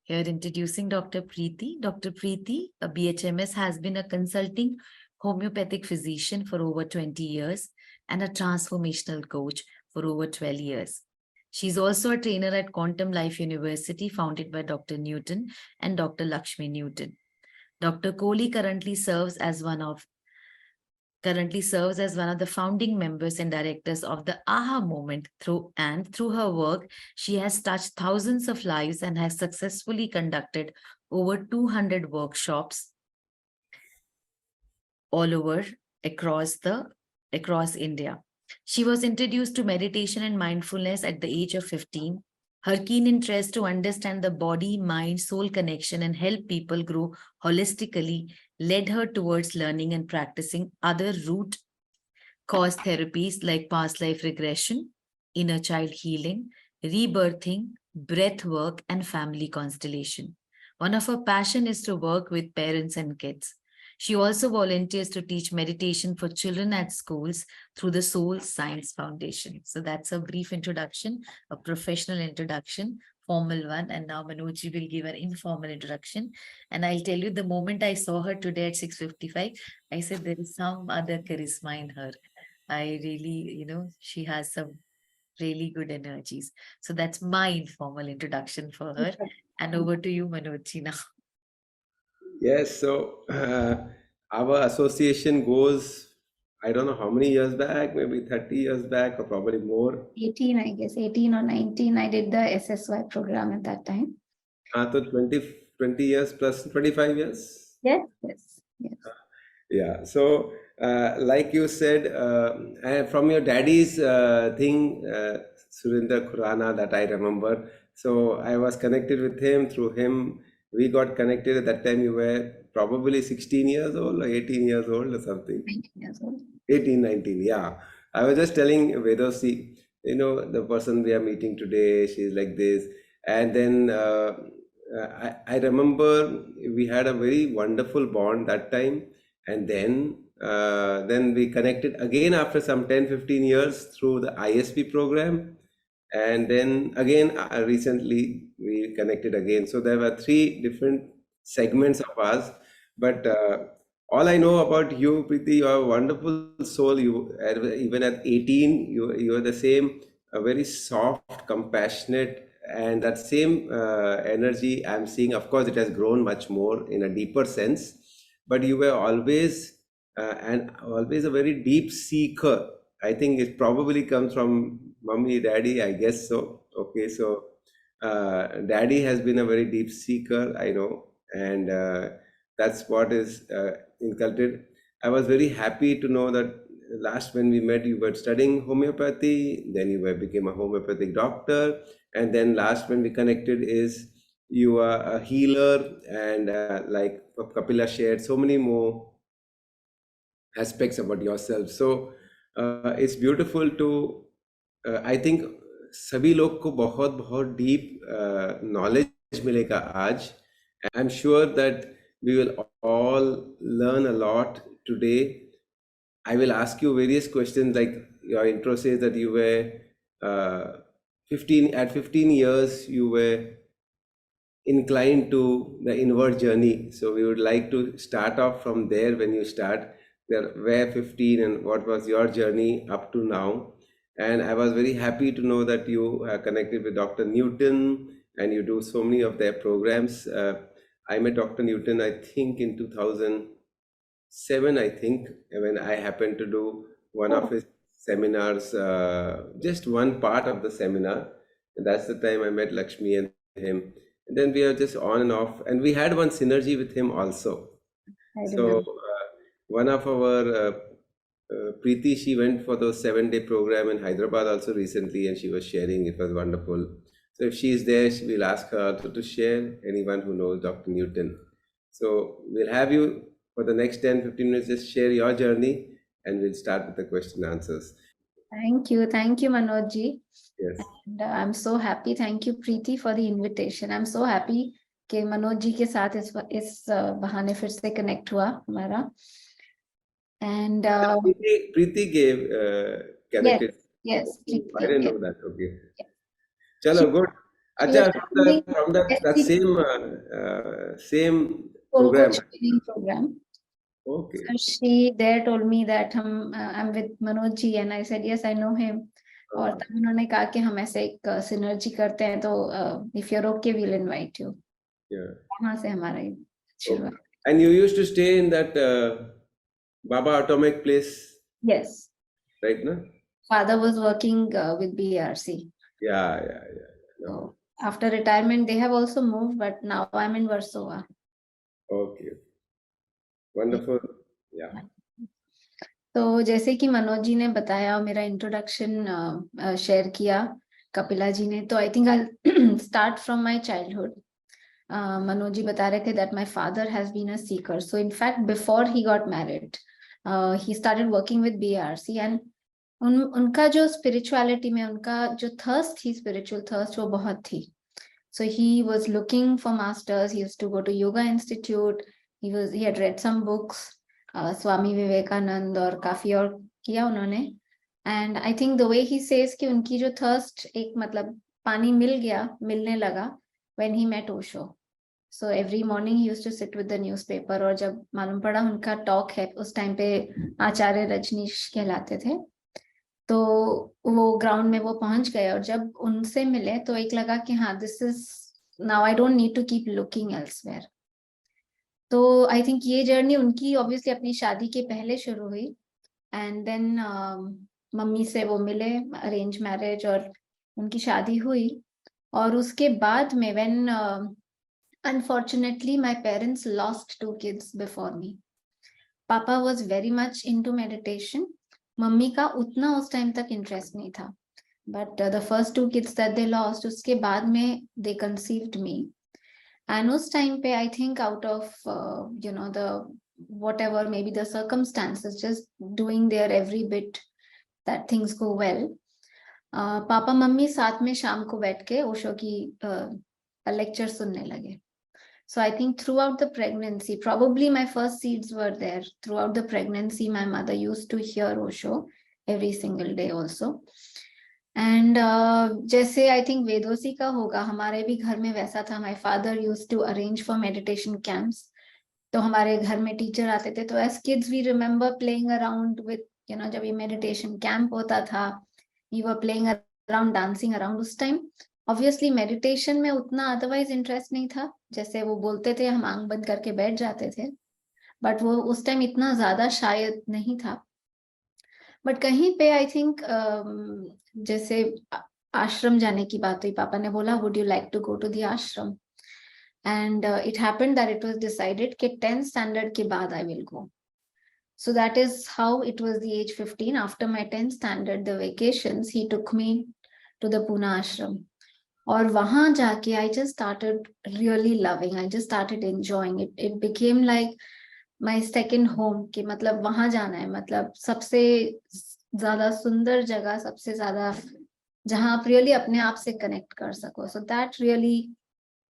Here introducing Dr. Preeti. Dr. Preeti, a BHMS, has been a consulting homeopathic physician for over 20 years and a transformational coach for over 12 years. She's also a trainer at Quantum Life University, founded by Dr. Newton and Dr. Lakshmi Newton. Dr. Kohli currently serves as one of the founding members and directors of the AHA movement. Through her work, she has touched thousands of lives and has successfully conducted over 200 workshops all over across India. She was introduced to meditation and mindfulness at the age of 15. Her keen interest to understand the body, mind, soul connection and help people grow holistically led her towards learning and practicing other root cause therapies like past life regression, inner child healing, rebirthing, breath work, and family constellation. One of her passion is to work with parents and kids. She also volunteers to teach meditation for children at schools through the Soul Science Foundation. So that's a brief introduction, a professional introduction, formal one. And now Manoj will give an informal introduction. And I'll tell you, the moment I saw her today at 6:55, I said there is some other charisma in her. I really, she has some really good energies. So that's my informal introduction for her. And over to you, Manoj now. Yes, so our association goes, I don't know how many years back, maybe 30 years back or probably more. 18, I guess, 18 or 19. I did the SSY program at that time. So 20 years plus 25 years. Yes. Yeah, so like you said, from your daddy's thing, Surinder Khurana, that I remember. So I was connected with him. Through him, we got connected. At that time, you were probably 16 years old or 18 years old or something. 19 years old. 18, 19, yeah. I was just telling Vedosi, the person we are meeting today, she's like this. And then I remember we had a very wonderful bond that time. And then we connected again after some 10, 15 years through the ISP program. And then again, recently we connected again. So there were three different segments of us. But all I know about you, Preeti, you are a wonderful soul. Even at 18, you are the same, very soft, compassionate, and that same energy I'm seeing. Of course, it has grown much more in a deeper sense, but you were always and always a very deep seeker. I think it probably comes from mommy, daddy, I guess so. Okay, so daddy has been a very deep seeker, I know, and that's what is inculcated. I was very happy to know that last when we met, you were studying homeopathy, then you became a homeopathic doctor, and then last when we connected is you are a healer, and like Kapila shared so many more aspects about yourself. So it's beautiful to I think सभी लोग को बहुत बहुत deep knowledge मिलेगा आज. I'm sure that we will all learn a lot today. I will ask you various questions, like your intro says that you were 15 years you were inclined to the inward journey. So we would like to start off from there. When you start, where 15 and what was your journey up to now. And I was very happy to know that you are connected with Dr. Newton and you do so many of their programs. I met Dr. Newton, I think in 2007, I think, when I happened to do one of his seminars, just one part of the seminar. And that's the time I met Lakshmi and him. And then we are just on and off. And we had one synergy with him also. So one of our Preeti, she went for those 7-day program in Hyderabad also recently, and she was sharing. It was wonderful. So if she is there, we'll ask her also to share, anyone who knows Dr. Newton. So we'll have you for the next 10-15 minutes, just share your journey, and we'll start with the question answers. Thank you, Manoj ji. Yes. And I'm so happy. Thank you, Preeti, for the invitation. I'm so happy कि मनोज जी के साथ इस बहाने फिर से connect हुआ हमारा. And Preeti gave connected. Yes. I didn't know that. Okay. Yeah. Chalo, good. She was Acha, attending from that SC same Coach program. training program. Okay. So she there told me that I'm with Manoj ji, and I said yes, I know him. और तब उन्होंने कहा कि हम ऐसे एक synergy करते हैं, तो if you're okay, we'll invite you. Yeah. वहाँ से हमारा ये शुरुआत. Okay. And you used to stay in that Baba Atomic place, Yes, right? No? father was working with BRC. Yeah. No. So after retirement, they have also moved, but now I'm in Warsaw. Okay. Wonderful. Yeah. तो जैसे कि मनोज जी ने बताया और मेरा introduction share किया कपिला जी ने, तो I think I start from my childhood. Manoj ji बता रहे थे that my father has been a seeker. So in fact before he got married he started working with BRC. And उनका जो स्पिरिचुअलिटी में उनका जो थर्स्ट थी, स्पिरिचुअल थर्स्ट, वो बहुत थी. So he was looking for masters. He used to go to yoga institute. He had read some books, Swami Vivekananda और काफी और किया उन्होंने. And I think the way he says कि उनकी जो थर्स्ट एक मतलब पानी मिलने लगा when he met Osho. So every morning he used to sit with the newspaper. और जब मालूम पड़ा उनका टॉक है, उस टाइम पे आचार्य रजनीश कहलाते थे, तो वो ग्राउंड में वो पहुंच गए. और जब उनसे मिले तो एक लगा कि हाँ, this is now I don't need to keep looking elsewhere. तो आई थिंक ये जर्नी उनकी ऑब्वियसली अपनी शादी के पहले शुरू हुई. एंड देन मम्मी से वो मिले, अरेंज मैरिज, और उनकी शादी हुई. और उसके बाद में when unfortunately my parents lost 2 kids before me. Papa was very much into meditation. मम्मी का उतना उस टाइम तक इंटरेस्ट नहीं था. But the first 2 kids that they lost, उसके बाद में they conceived me. And उस time पे I think out of the whatever maybe the circumstances, just doing their every bit that things go well. Papa mummy साथ में शाम को बैठ के ओशो की लेक्चर सुनने लगे. So I think throughout the pregnancy, probably my first seeds were there. Throughout the pregnancy, my mother used to hear Osho every single day also. And जैसे आई थिंक वेदोसी का होगा, हमारे भी घर में वैसा था. My father used to arrange for meditation camps. तो हमारे घर में टीचर आते थे, तो as kids we remember playing around with जब ये मेडिटेशन कैंप होता था, we were playing around, dancing around. उस टाइम ऑब्वियसली मेडिटेशन में उतना अदरवाइज इंटरेस्ट नहीं था. जैसे वो बोलते थे हम आंख बंद करके बैठ जाते थे, बट वो उस टाइम इतना ज्यादा शायद नहीं था. बट कहीं पे आई थिंक जैसे आश्रम जाने की बात हुई, पापा ने बोला would you like to go to the ashram. And it happened that it was decided कि 10th स्टैंडर्ड के बाद I will go. So that is how it was the age 15. After my 10th standard, the vacations, he took me to the Pune ashram. और वहां जाके I just started really loving. I just started enjoying it. It became like my second home. कि मतलब वहां जाना है, मतलब सबसे ज्यादा सुंदर जगह, सबसे ज्यादा जहां आप रियली अपने आप से कनेक्ट कर सको. So that really,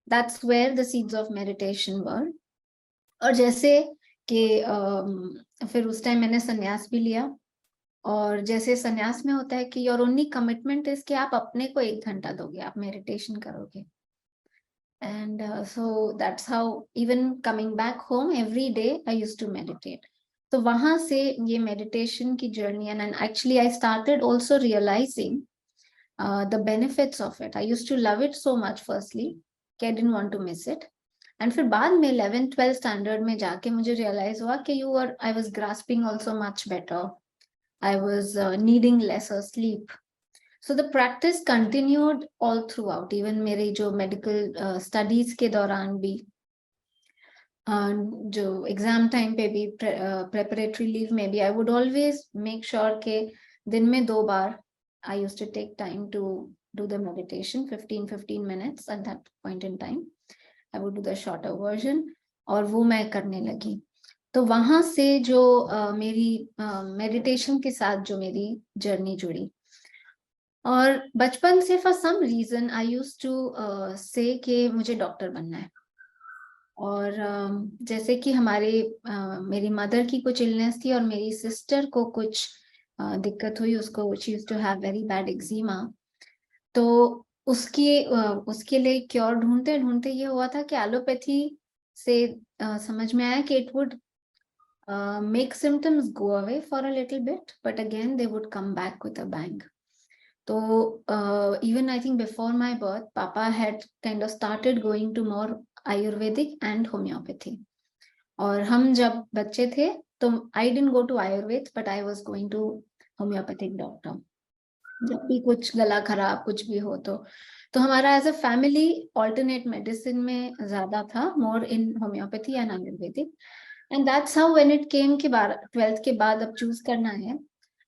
that's where the seeds of meditation were. और जैसे कि फिर उस टाइम मैंने संन्यास भी लिया. और जैसे संन्यास में होता है कि योर ओनली कमिटमेंट इज कि आप अपने को 1 घंटा दोगे, आप मेडिटेशन करोगे. And so that's how even coming back home every day I used to meditate. तो वहां से ये meditation की journey, and actually I started also realizing the benefits of it. I used to love it so much firstly कि I didn't want to miss it. And फिर बाद में 11th 12th standard में जाके मुझे realize हुआ कि I was grasping also much better. I was needing lesser sleep. So the practice continued all throughout, even मेरे जो medical studies के दौरान भी, जो exam time पे भी, preparatory leave में भी, I would always make sure कि दिन में 2 बार I used to take time to do the meditation, 15 minutes at that point in time. I would do the shorter version, और वो मैं करने लगी. तो वहां से जो मेरी मेडिटेशन के साथ जो मेरी जर्नी जुड़ी. और बचपन से for some reason I used to say कि मुझे डॉक्टर बनना है. और जैसे कि मेरी मदर की कुछ इलनेस थी और मेरी सिस्टर को कुछ दिक्कत हुई, उसको she used to have very bad eczema. तो उसके लिए क्योर ढूंढते ढूंढते ये हुआ था कि एलोपैथी से समझ में आया कि it would make symptoms go away for a little bit, but again they would come back with a bang. So even I think before my birth, Papa had kind of started going to more Ayurvedic and homeopathy. और हम जब बच्चे थे तो I didn't go to Ayurved, but I was going to homeopathic doctor. जब भी कुछ गला खराब कुछ भी हो तो हमारा as a family alternate medicine में ज्यादा था, more in homeopathy and Ayurvedic. And that's how when it came कि 12th के बाद अब चूज करना है,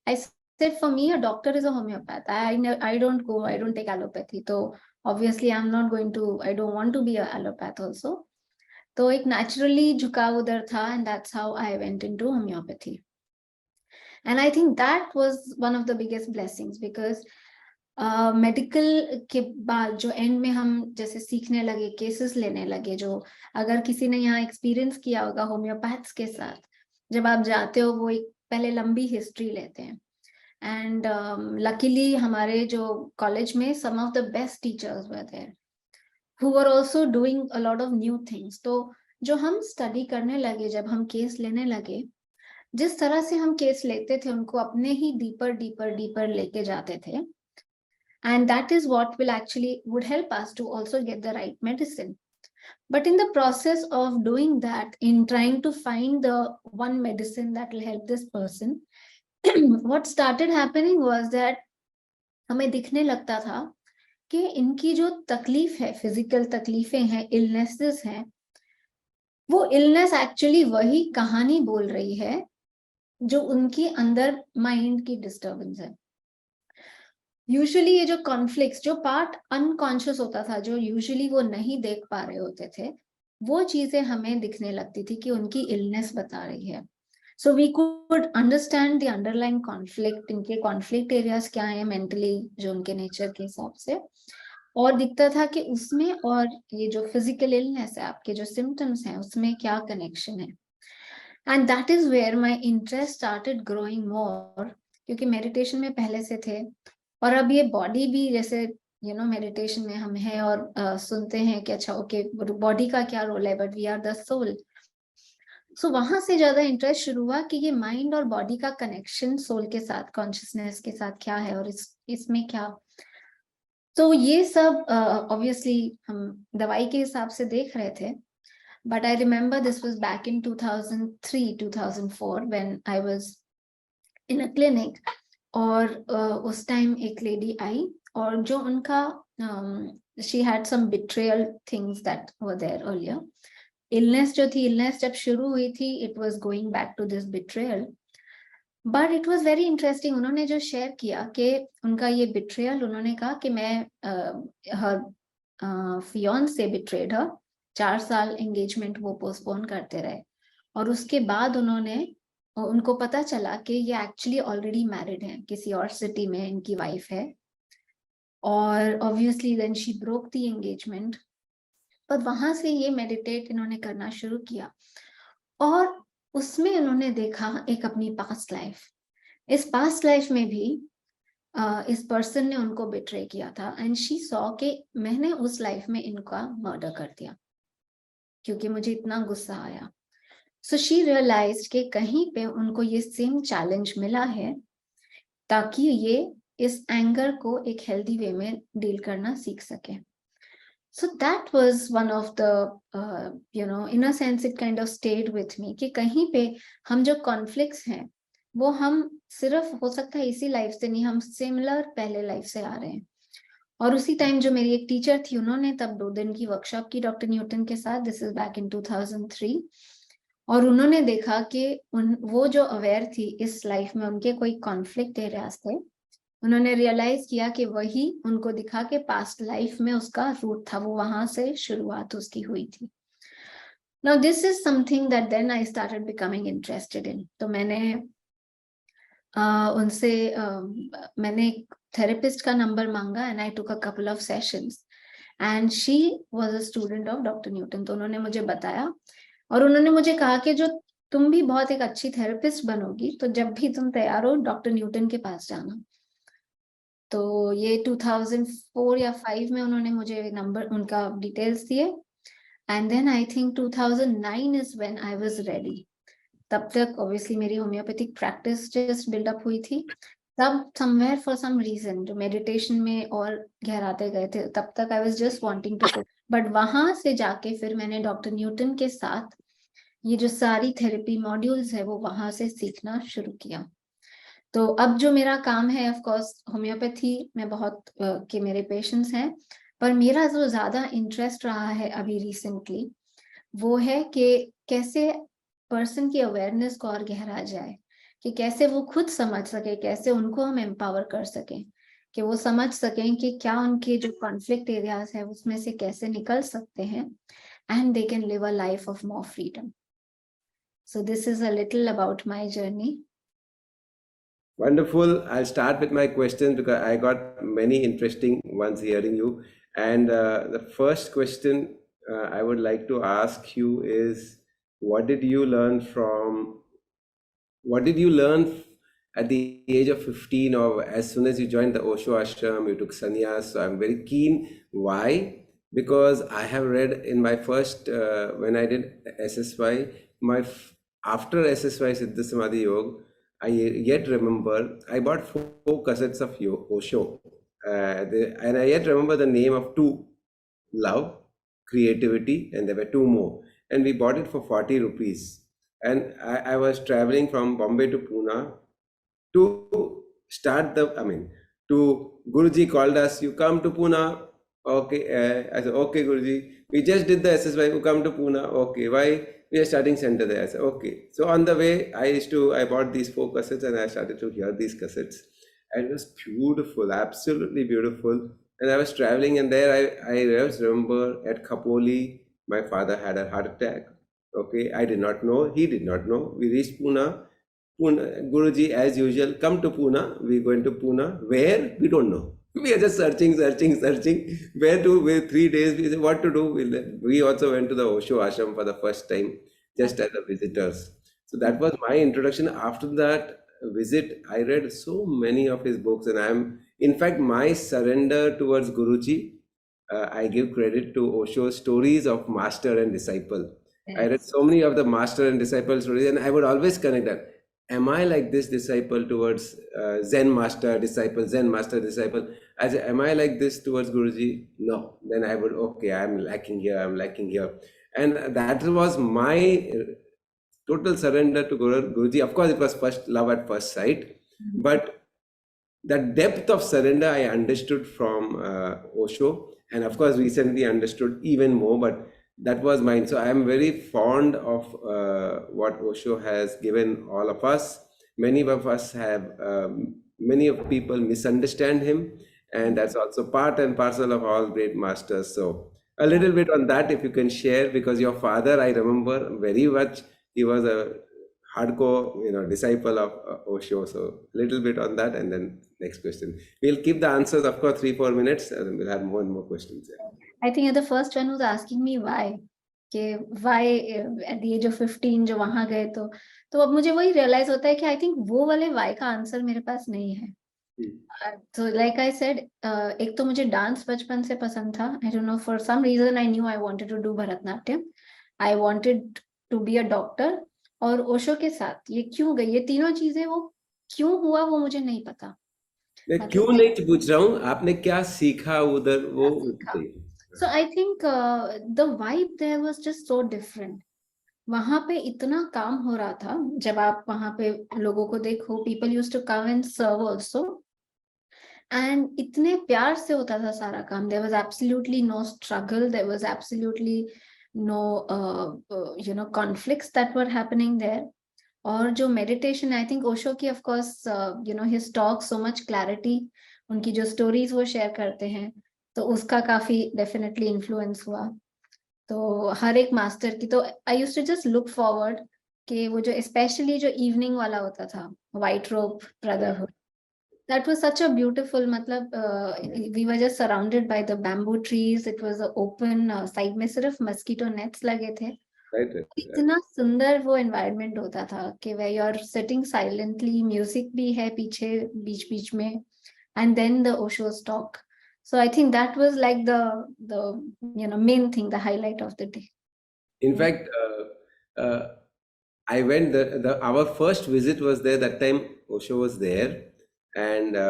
I said for me a doctor is a homeopath. I don't go, I don't take allopathy. तो obviously I am not going to, I don't want to be a allopath also. तो एक naturally झुकाव उधर था, and that's how I went into homeopathy. And I think that was one of the biggest blessings because medical के बाद जो and में हम जैसे सीखने लगे, केसेस लेने लगे, जो अगर किसी ने यहाँ एक्सपीरियंस किया होगा होम्योपैथ्स के साथ, जब आप जाते हो वो एक पहले लंबी हिस्ट्री लेते हैं. एंड लकीली हमारे जो कॉलेज में some of the best teachers were there who were also doing a lot of new things. तो जो हम स्टडी करने लगे, जब हम केस लेने लगे, जिस तरह से हम केस लेते थे उनको अपने ही डीपर डीपर डीपर लेके जाते थे. And that is what will actually would help us to also get the right medicine. But in the process of doing that, in trying to find the one medicine that will help this person, what started happening was that हमें दिखने लगता था कि इनकी जो तकलीफ है, physical तकलीफें हैं, इलनेसेस हैं, वो इलनेस एक्चुअली वही कहानी बोल रही है जो उनकी अंदर माइंड की डिस्टर्बेंस है. यूजुअली ये जो कॉन्फ्लिक्ट्स, जो पार्ट अनकॉन्शियस होता था, जो यूजुअली वो नहीं देख पा रहे होते थे, वो चीजें हमें दिखने लगती थी कि उनकी इलनेस बता रही है. So we could understand the underlying conflict, इनके कॉन्फ्लिक्ट एरियाज क्या है मेंटली, जो उनके नेचर के हिसाब से. और दिखता था कि उसमें और ये जो फिजिकल इलनेस है, आपके जो सिम्टम्स हैं, उसमें क्या कनेक्शन है. And that is where my interest started growing more, क्योंकि मेडिटेशन में पहले से थे, और अब ये बॉडी भी जैसे मेडिटेशन में हम हैं और सुनते हैं कि अच्छा ओके बॉडी का क्या रोल है, but we are the soul. So वहां से ज्यादा इंटरेस्ट शुरू हुआ कि ये माइंड और बॉडी का कनेक्शन सोल के साथ, कॉन्शियसनेस के साथ क्या है, और इसमें क्या. तो ये सब ऑब्वियसली हम दवाई के हिसाब से देख रहे थे. But I remember this was back in 2003-2004 when I was in a clinic. और उस टाइम एक लेडी आई, और जो उनका she had some betrayal things that were there earlier. Illness जो थी, इलनेस जब शुरू हुई थी, it was going back to this betrayal. But it was very interesting. उन्होंने जो शेयर किया कि उनका ये बिट्रेयल, उन्होंने कहा कि मैं हर फियांसे बिट्रेड हर. 4 साल एंगेजमेंट वो पोस्टपोन करते रहे, और उसके बाद उनको पता चला कि ये एक्चुअली ऑलरेडी मैरिड हैं, किसी और सिटी में इनकी वाइफ है. और obviously then she broke the engagement. पर वहां से ये मेडिटेट इन्होंने करना शुरू किया, और उसमें उन्होंने देखा एक अपनी पास्ट लाइफ. इस पास्ट लाइफ में भी इस पर्सन ने उनको बिट्रे किया था, एंड शी सॉ कि मैंने उस लाइफ में इनका मर्डर कर दिया क्योंकि मुझे इतना गुस्सा आया. सो शी रियलाइज्ड कि कहीं पे उनको ये सेम चैलेंज मिला है, ताकि ये इस एंगर को एक हेल्दी वे में डील करना सीख सके. So that was one of the in a sense it kind of stayed with me कि कहीं पे हम जो कॉन्फ्लिक्ट्स हैं वो हम सिर्फ हो सकता है इसी लाइफ से नहीं, हम सिमिलर पहले लाइफ से आ रहे हैं. और उसी टाइम जो मेरी एक टीचर थी, उन्होंने तब 2 दिन की वर्कशॉप की डॉक्टर न्यूटन के साथ. This is back in 2003. और उन्होंने देखा कि वो जो अवेयर थी इस लाइफ में उनके कोई कॉन्फ्लिक्ट एरियाज थे, उन्होंने रियलाइज किया कि वही उनको दिखा कि पास्ट लाइफ में उसका रूट था, वो वहां से शुरुआत उसकी हुई थी. Now this is something that then I started becoming interested in. तो मैंने उनसे मैंने एक थेरेपिस्ट का नंबर मांगा, and I took a couple of sessions, and she was a student of doctor Newton. तो उन्होंने मुझे बताया, और उन्होंने मुझे कहा कि जो तुम भी बहुत एक अच्छी थेरेपिस्ट बनोगी, तो जब भी तुम तैयार हो डॉक्टर न्यूटन के पास जाना. तो ये 2004 या 5 में उन्होंने मुझे नंबर उनका डिटेल्स दिए, and then I think 2009 is when I was ready. तब तक ऑब्वियसली मेरी होम्योपैथिक प्रैक्टिस जस्ट बिल्डअप हुई थी। तब समवेयर फॉर सम रीजन जो मेडिटेशन में और गहराते गए थे, तब तक I was just wanting to, but वहां से जाके फिर मैंने डॉक्टर न्यूटन के साथ ये जो सारी थेरेपी मॉड्यूल्स है वो वहां से सीखना शुरू किया। तो अब जो मेरा काम है, ऑफ कोर्स होम्योपैथी में बहुत के मेरे पेशेंट्स हैं, पर मेरा जो ज्यादा इंटरेस्ट रहा है अभी रिसेंटली वो है कि कैसे पर्सन की अवेयरनेस को और गहरा जाए, कि कैसे वो खुद समझ सके, कैसे उनको हम एम्पावर कर सकें, कि वो समझ सकें कि क्या उनके जो कॉन्फ्लिक्ट एरियाज है उसमें से कैसे निकल सकते हैं, and they can live a life of more freedom. So this is a little about my journey. Wonderful. I'll start with my questions because I got many interesting ones hearing you. And the first question I would like to ask you is, what did you learn from, what did you learn at the age of 15, or as soon as you joined the Osho ashram, you took sannyas? So I'm very keen. Why? Because I have read in my first, when I did SSY, after SSY Siddha Samadhi Yoga, I yet remember I bought four cassettes of Osho, and I yet remember the name of two: Love, Creativity, and there were two more. And we bought it for 40 rupees. And I was traveling from Bombay to Pune to start I mean, Guruji called us, you come to Pune. Okay, I said, okay, Guruji, we just did the SSY, you come to Pune. Okay, why? We are starting center there. I said, okay. So on the way, I bought these four cassettes and I started to hear these cassettes. And it was beautiful, absolutely beautiful. And I was traveling, and there I just remember at Khopoli, my father had a heart attack. Okay, I did not know, he did not know. We reached Pune. Guruji, as usual, come to Pune. We're going to Pune. Where? We don't know. We are just searching. Where to? Where 3 days? We said, what to do? We also went to the Osho ashram for the first time, just as a visitors. So that was my introduction. After that visit, I read so many of his books, and in fact, my surrender towards Guruji, I give credit to Osho's stories of master and disciple. I read so many of the master and disciple stories, and I would always connect that. Am I like this disciple towards Zen master, disciple, Zen master, disciple? Am I like this towards Guruji? No. Then I would, okay, I'm lacking here. And that was my total surrender to Guruji. Of course, it was first love at first sight, but the depth of surrender I understood from Osho, and of course recently understood even more, but that was mine. So I am very fond of what Osho has given all of us. Many of us have, many of people misunderstand him, and that's also part and parcel of all great masters. So a little bit on that, if you can share, because your father, I remember very much, he was a hardcore, disciple of Osho. So little bit on that, and then next question. We'll keep the answers, of course, 3-4 minutes, and then we'll have more and more questions. I think you're the first one who's asking me why. Why at the age of 15 जो वहां गए, तो अब मुझे वही realise होता है कि आई थिंक वो वाले वाई का आंसर मेरे पास नहीं है। तो लाइक आई सेड, एक तो मुझे डांस बचपन से पसंद था। I don't know, for some reason I knew I wanted to do Bharatanatyam, I wanted to be a doctor, और ओशो के साथ ये क्यों गई, ये तीनों चीजें वो क्यों हुआ वो मुझे नहीं पता। मैं क्यों नहीं पूछ रहा हूँ, आपने क्या सीखा उधर, वो So I think the vibe there was just so different. वहां पे इतना काम हो रहा था, जब आप वहां पे लोगों को देखो, people used to come and serve also, and इतने प्यार से होता था सारा काम. There was absolutely no struggle, there was absolutely no conflicts that were happening there. और जो मेडिटेशन, आई थिंक ओशो की, of course his talk so much clarity, उनकी जो स्टोरीज वो शेयर करते हैं, तो उसका काफी डेफिनेटली इन्फ्लुएंस हुआ. तो हर एक मास्टर की, तो I used to just look forward कि वो जो स्पेशली जो इवनिंग वाला होता था, व्हाइट रोब brotherhood, that was such a beautiful, मतलब we were just surrounded by the bamboo trees, it was open, side में सिर्फ मस्कीटो नेट्स लगे थे. इतना सुंदर वो एनवायरनमेंट होता था कि where you are sitting silently, music भी है पीछे बीच बीच में, and then the Osho's talk. So I think that was like the main thing, the highlight of the day. In Yeah. fact, I went our first visit was there. That time Osho was there, and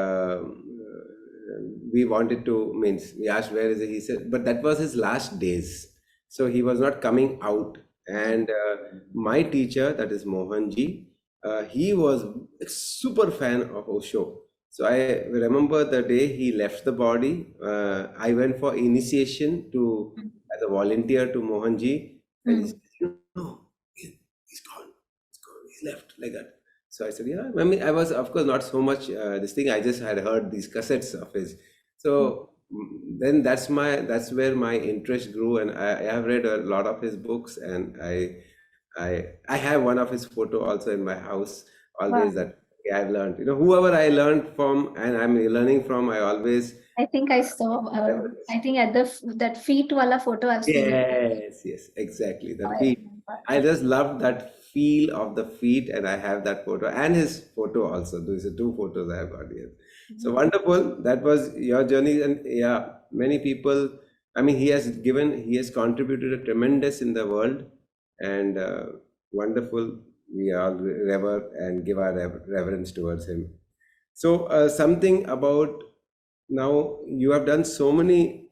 we wanted to means we asked where is it. He said, but that was his last days, so he was not coming out. And my teacher, that is Mohanji, he was a super fan of Osho. So I remember the day he left the body. I went for initiation to as a volunteer to Mohanji, and he said, no, he's gone. He's gone. He's left like that. So I said, yeah. I mean, I was, of course, not so much this thing. I just had heard these cassettes of his. So then that's where my interest grew, and I have read a lot of his books, and I have one of his photo also in my house. Always Wow. that I've learned. Whoever I learned from and I'm learning from, I always. I think I saw. I think at that feet wala photo I've seen it. Yes, exactly. The I feet. remember. I just love that feel of the feet, and I have that photo and his photo also. Those are two photos I have got here. So wonderful. That was your journey, and yeah, many people. I mean, he has contributed a tremendous in the world, and wonderful. We all revere and give our reverence towards him. So something about now you have done so many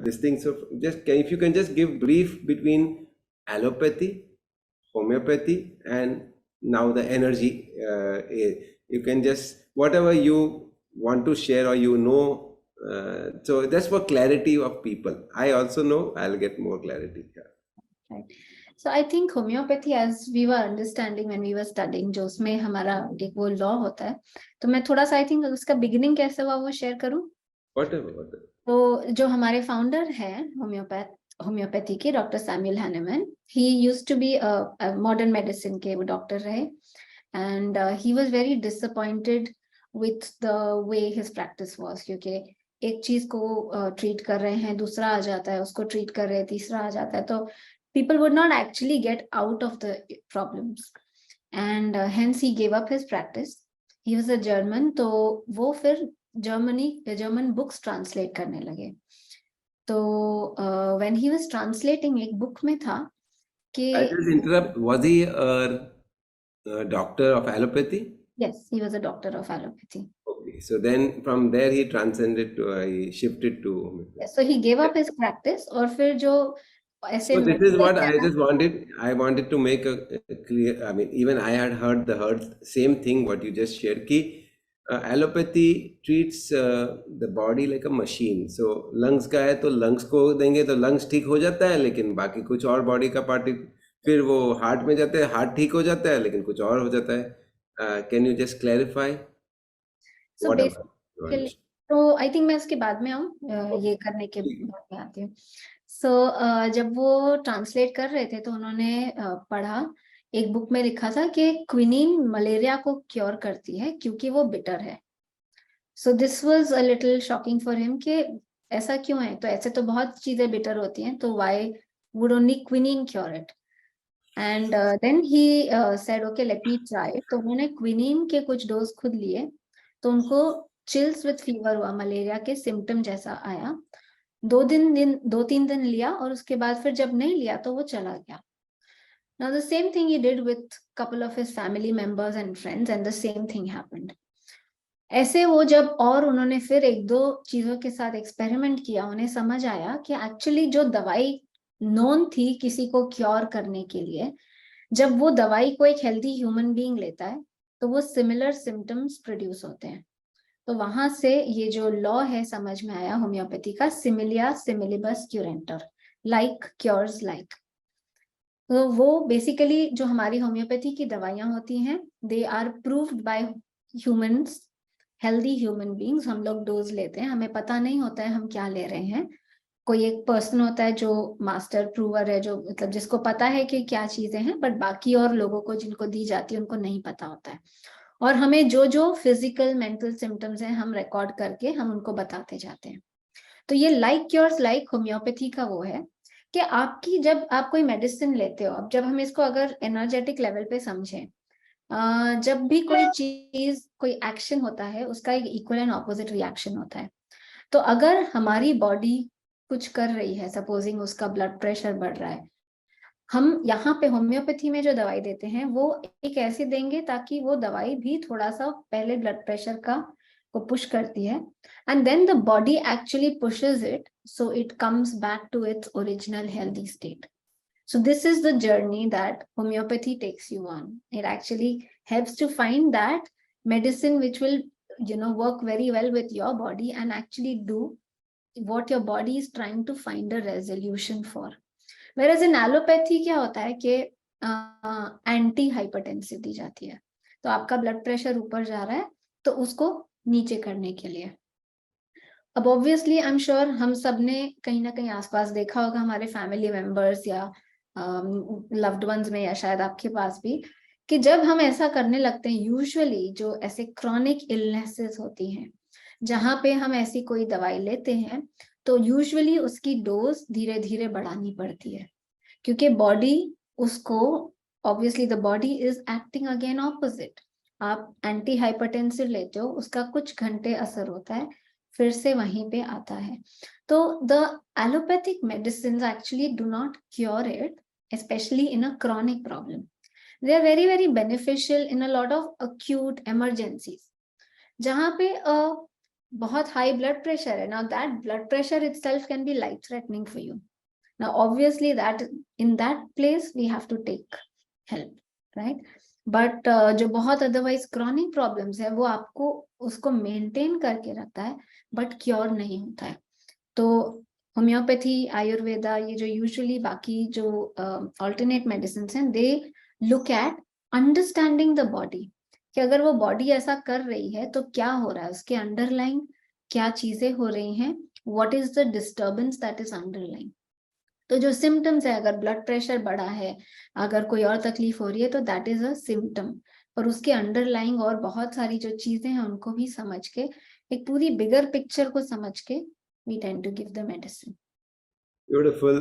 these things. So if you can just give brief between allopathy, homeopathy, and now the energy. You can just whatever you want to share or so that's for clarity of people. I also know I'll get more clarity here. Right. So I think homeopathy, as we were understanding when we were studying, जो उसमें हमारा एक वो law होता है, तो मैं थोड़ा सा आई थिंक उसका बिगिनिंग कैसे हुआ वो शेयर करूं. Whatever. तो जो हमारे फाउंडर हैं होम्योपैथी के, doctor Samuel Hahnemann, he used to be modern medicine के वो डॉक्टर रहे, and he was very disappointed with the way his practice was, क्योंकि एक चीज को ट्रीट कर रहे हैं, दूसरा आ जाता है, उसको ट्रीट कर रहे हैं, तीसरा आ जाता है, तो people would not actually get out of the problems, and hence he gave up his practice. He was a German, तो वो फिर जर्मन बुक्स ट्रांसलेट करने लगे. तो when he was translating, एक बुक में था कि I just interrupt. Was he a doctor of allopathy? yes, he was a doctor of allopathy. Okay, so then from there he transcended to he shifted to homeopathy. Yes, so he gave up his practice, और फिर जो ऐसे So this is what I meditation- just wanted. I wanted to make a clear. I mean, even I had heard same thing what you just shared. Ki allopathy treats the body like a machine. So lungs का है तो lungs को देंगे तो lungs ठीक हो जाता है, लेकिन बाकी कुछ और body का part फिर वो heart में जाते हैं, heart ठीक हो जाता है, लेकिन कुछ और हो जाता है. Can you just clarify? So basically, तो आई थिंक मैं इसके बाद में आऊँ, ये करने के बाद में आती हूँ. सो जब वो ट्रांसलेट कर रहे थे तो उन्होंने पढ़ा, एक बुक में लिखा था कि क्विनीन मलेरिया को क्योर करती है क्योंकि वो बिटर है. So this was a little shocking for him कि ऐसा क्यों है, तो ऐसे तो बहुत चीजें बिटर होती हैं, तो why would only quinine cure it. And then he said okay let me try. तो उन्होंने क्विनीन के कुछ डोज खुद लिए, तो उनको चिल्स विद फीवर हुआ, मलेरिया के सिम्टम जैसा आया. 2-3 दिन लिया, और उसके बाद फिर जब नहीं लिया तो वो चला गया. Now the same thing he did with couple of his family members and friends, and the same thing happened. ऐसे वो जब और उन्होंने फिर 1-2 चीजों के साथ एक्सपेरिमेंट किया, उन्हें समझ आया कि एक्चुअली जो दवाई नोन थी किसी को क्योर करने के लिए, जब वो दवाई को एक हेल्दी ह्यूमन बीइंग लेता है तो वो सिमिलर सिम्टम्स प्रोड्यूस होते हैं. तो वहां से ये जो लॉ है समझ में आया होम्योपैथी का, सिमिलिया सिमिलिबस क्यूरेंटर, लाइक क्योर्स लाइक. तो वो बेसिकली जो हमारी होम्योपैथी की दवाइयां होती हैं, they are proved by humans, healthy human beings. हम लोग डोज लेते हैं, हमें पता नहीं होता है हम क्या ले रहे हैं. कोई एक पर्सन होता है जो मास्टर प्रूवर है, जो मतलब जिसको पता है कि क्या चीजें हैं, बट बाकी और लोगों को जिनको दी जाती है उनको नहीं पता होता है. और हमें जो फिजिकल मेंटल सिम्टम्स हैं हम रिकॉर्ड करके हम उनको बताते जाते हैं. तो ये लाइक क्योर्स लाइक होम्योपैथी का वो है कि आपकी जब आप कोई मेडिसिन लेते हो, अब जब हम इसको अगर एनर्जेटिक लेवल पे समझें, जब भी कोई चीज, कोई एक्शन होता है, उसका एक इक्वल एंड ऑपोजिट रिएक्शन होता है। तो अगर हमारी बॉडी कुछ कर रही है, सपोजिंग उसका ब्लड प्रेशर बढ़ रहा है, हम यहाँ पे होम्योपैथी में जो दवाई देते हैं वो एक ऐसी देंगे ताकि वो दवाई भी थोड़ा सा पहले ब्लड प्रेशर का को पुश करती है, and then the body actually pushes it, so it comes back to its original healthy state. So this is the journey that homeopathy takes you on. It actually helps to find that medicine which will, work very well with your body and actually do what your body is trying to find a resolution for. Whereas in allopathy क्या होता है कि anti hypertensive दी जाती है, तो आपका blood pressure ऊपर जा रहा है तो उसको नीचे करने के लिए. अब ऑब्वियसली आई एम श्योर हम सब ने कहीं ना कहीं आसपास देखा होगा, हमारे फैमिली मेंबर्स या लव्ड वंस में, या शायद आपके पास भी, कि जब हम ऐसा करने लगते हैं, यूजुअली जो ऐसे क्रॉनिक इलनेसेस होती हैं जहां पे हम ऐसी कोई दवाई लेते हैं, तो यूजुअली उसकी डोज धीरे धीरे बढ़ानी पड़ती है, क्योंकि बॉडी उसको, obviously the body is acting again opposite. आप एंटी हाइपरटेंसिव लेते हो, उसका कुछ घंटे असर होता है, फिर से वहीं पे आता है. तो the allopathic medicines actually do not cure it, especially in a chronic problem. They are very very beneficial in a lot of acute emergencies जहाँ पे बहुत high blood pressure है. Now that blood pressure itself can be life threatening for you. Now obviously that in that place we have to take help, right? But जो बहुत otherwise chronic problems है वो आपको उसको मेंटेन करके रखता है, बट क्योर नहीं होता है. तो होम्योपैथी, आयुर्वेदा, ये जो यूजुअली बाकी जो ऑल्टरनेट मेडिसिन हैं, they look at understanding the body, कि अगर वो बॉडी ऐसा कर रही है तो क्या हो रहा है, उसके अंडरलाइन क्या चीजें हो रही हैं, what is the disturbance that is underline. तो जो सिम्टम्स है, अगर ब्लड प्रेशर बढ़ा है, अगर कोई और तकलीफ हो रही है, तो दैट इज अ सिम्टम. और उसके अंडरलाइंग और बहुत सारी जो चीजें हैं उनको भी समझ के, एक पूरी बिगर पिक्चर को समझ के, we tend to give the medicine. Beautiful.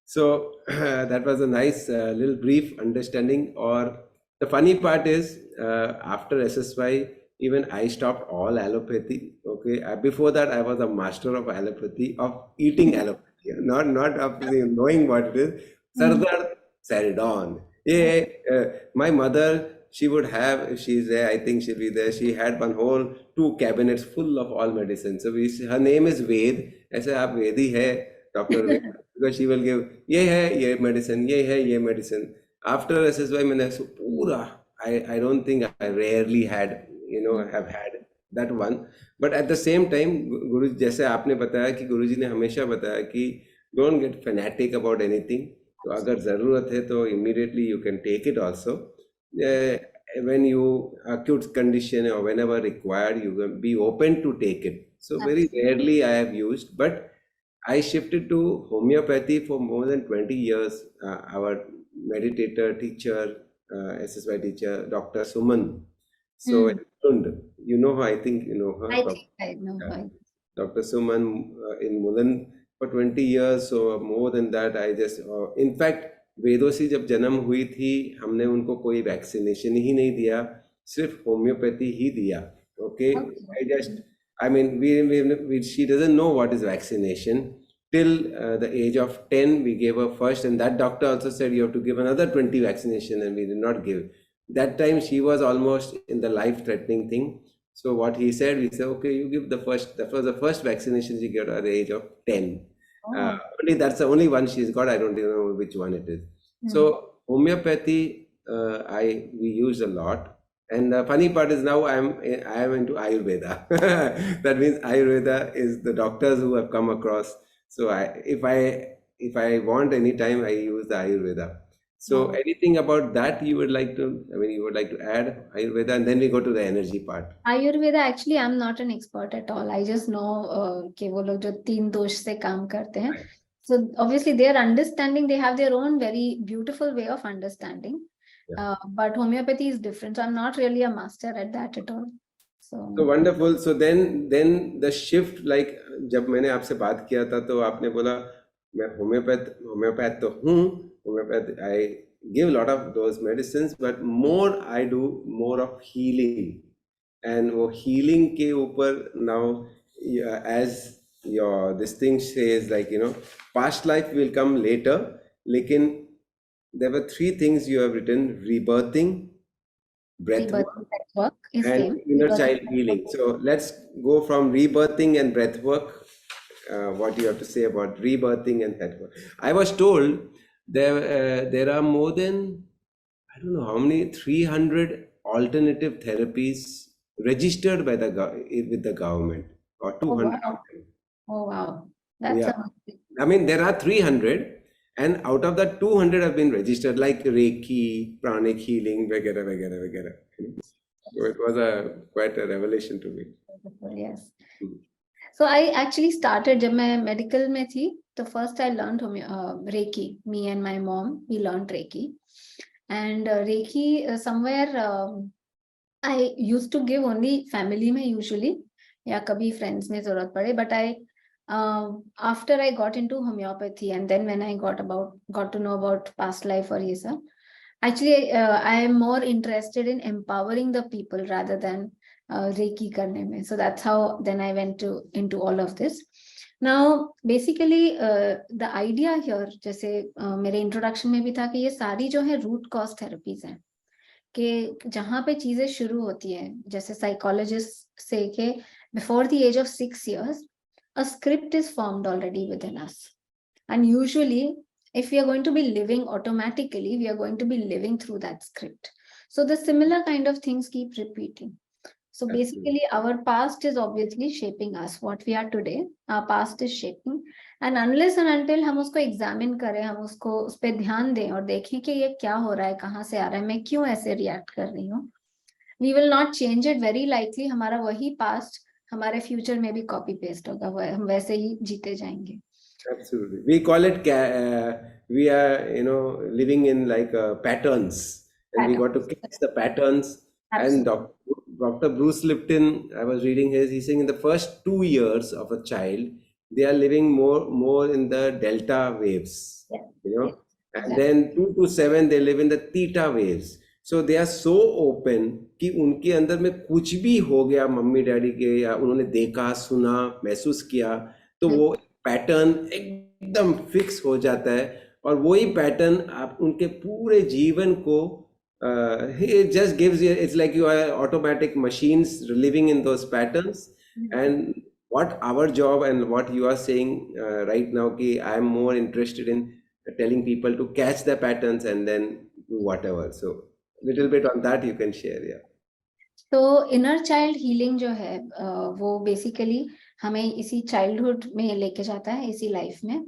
So that was a nice little brief understanding. Or the funny part is, after SSY, even I stopped all allopathy. Okay, before that I was a master of allopathy, of eating allopathy, not of knowing what it is. Sardar Saridon. Yeah, my mother, she would have, if she's there, I think she'll be there. She had one whole 2 cabinets full of all medicine. So her name is Ved. ऐसे आप वेदी है, doctor Ved, because she will give ये है ये medicine, ये है ये medicine. After SSY मैंने पूरा, I don't think I rarely had, have had that one. But at the same time, गुरु जैसे आपने बताया कि गुरुजी ने हमेशा बताया कि don't get fanatic about anything. तो अगर ज़रूरत है तो immediately you can take it also. When you acute condition or whenever required, you can be open to take it. So very rarely I have used, but I shifted to homeopathy for more than 20 years. Our meditator teacher, SSY teacher, Dr. Suman. So you know her, I think you know her. I think I know her. Dr. Suman in Mulund for 20 years. So more than that, I just, in fact, वेदों से जब जन्म हुई थी, हमने उनको कोई vaccination ही नहीं दिया, सिर्फ होम्योपैथी ही दिया. Okay, I just, I mean, she doesn't know what is vaccination. Till the age of 10, we gave her first, and that doctor also said you have to give another 20 vaccination, and we did not give. That time she was almost in the life-threatening thing. So what he said, we said, okay, you give the first. That was the first vaccination she got at the age of 10. Only that's the only one she's got. I don't even know which one it is. So homeopathy, we use a lot. And the funny part is now I am into Ayurveda. That means Ayurveda is the doctors who have come across. So if I want any time, I use the Ayurveda. So anything about that you would like to, you would like to add Ayurveda, and then we go to the energy part. Ayurveda, actually, I'm not an expert at all. I just know कि वो लोग जो 3 दोष से काम करते हैं. So obviously they are understanding, they have their own very beautiful way of understanding. But homeopathy is different. So I'm not really a master at that at all. So wonderful. So then the shift, like जब मैंने आपसे बात किया था तो आपने बोला मैं होम्योपैथ तो हूँ, homeopathy, I give a lot of those medicines, but more I do more of healing. And वो healing के ऊपर now, as your this thing says, like, past life will come later, लेकिन there were three things you have written: rebirthing, breath Rebirth work, work is and same. inner Rebirth child healing. So let's go from rebirthing and breath work. What you have to say about rebirthing and breath work? I was told there are more than, I don't know how many, 300 alternative therapies registered by the with the government, or Oh 200 wow. of them. Oh wow. That's Yeah, amazing. I mean there are 300, and out of that 200 have been registered, like Reiki, pranic healing, vagara, vagara, vagara. So it was quite a revelation to me. Yes. Mm. So I actually started जब मैं medical में थी, तो first I learned Reiki. Me and my mom, we learned Reiki. And Reiki somewhere I used to give only family में usually, या कभी friends में जरूरत पड़े, but after I got into homeopathy, and then when I got to know about past life or ये सब, actually I am more interested in empowering the people rather than Reiki करने में. So that's how then I went into all of this. Now basically the idea here, जैसे मेरे introduction में भी था कि ये सारी जो है root cause therapies हैं, कि जहाँ पे चीजें शुरू होती है, जैसे साइकोलॉजिस्ट से के before the age of 6 years a script is formed already within us, and usually if we are going to be living automatically, we are going to be living through that script. So the similar kind of things keep repeating. So basically, our past is obviously shaping us. What we are today, our past is shaping. And unless and until हम उसको examine करें, हम उसको उस पर ध्यान दें और देखें कि ये क्या हो रहा है, कहाँ से आ रहा है, मैं क्यों ऐसे react कर रही हूँ, we will not change it. Very likely हमारा वही past हमारे future में भी copy paste होगा, हम वैसे ही जीते जाएंगे. Absolutely. We call it, we are, living in like patterns, and we got to catch the patterns. And Absolutely. Dr. Bruce Lipton, I was reading he's saying in the first 2 years of a child, they are living more in the delta waves, Yeah. you know, Yeah. and Exactly. then 2 to 7, they live in the theta waves. So they are so open कि उनके अंदर में कुछ भी हो गया mummy daddy के, या उन्होंने देखा, सुना, महसूस किया, तो वो पैटर्न एकदम फिक्स हो जाता है, और वही पैटर्न आप उनके पूरे जीवन को, it just gives you, it's like you are automatic machines living in those patterns. And what our job, and what you are saying right now, ki I am more interested in telling people to catch the patterns and then do whatever. So little bit on that you can share. Yeah. तो inner child healing जो है वो basically हमें इसी childhood में लेके जाता है, इसी लाइफ में.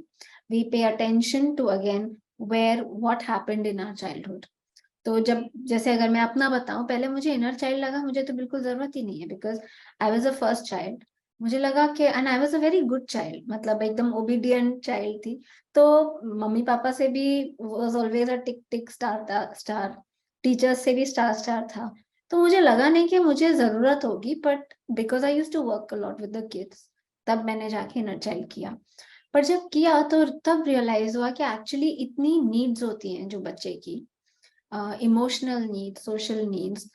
We pay attention to again where what happened in our childhood. तो जब, जैसे अगर मैं अपना बताऊं, पहले मुझे इनर चाइल्ड लगा, मुझे तो बिल्कुल जरूरत ही नहीं है, because I was a first child. मुझे लगा कि and I was a very good child, मतलब एकदम ओबीडियंट चाइल्ड थी. तो मम्मी पापा से भी was always a tick tick star star, teachers से भी स्टार स्टार था. तो मुझे लगा नहीं कि मुझे जरूरत होगी, but because I used to work a lot with the kids, तब मैंने जाके इनर चाइल्ड किया. पर जब किया तो तब रियलाइज हुआ कि एक्चुअली इतनी नीड्स होती हैं जो बच्चे की, इमोशनल नीड्स, सोशल नीड्स,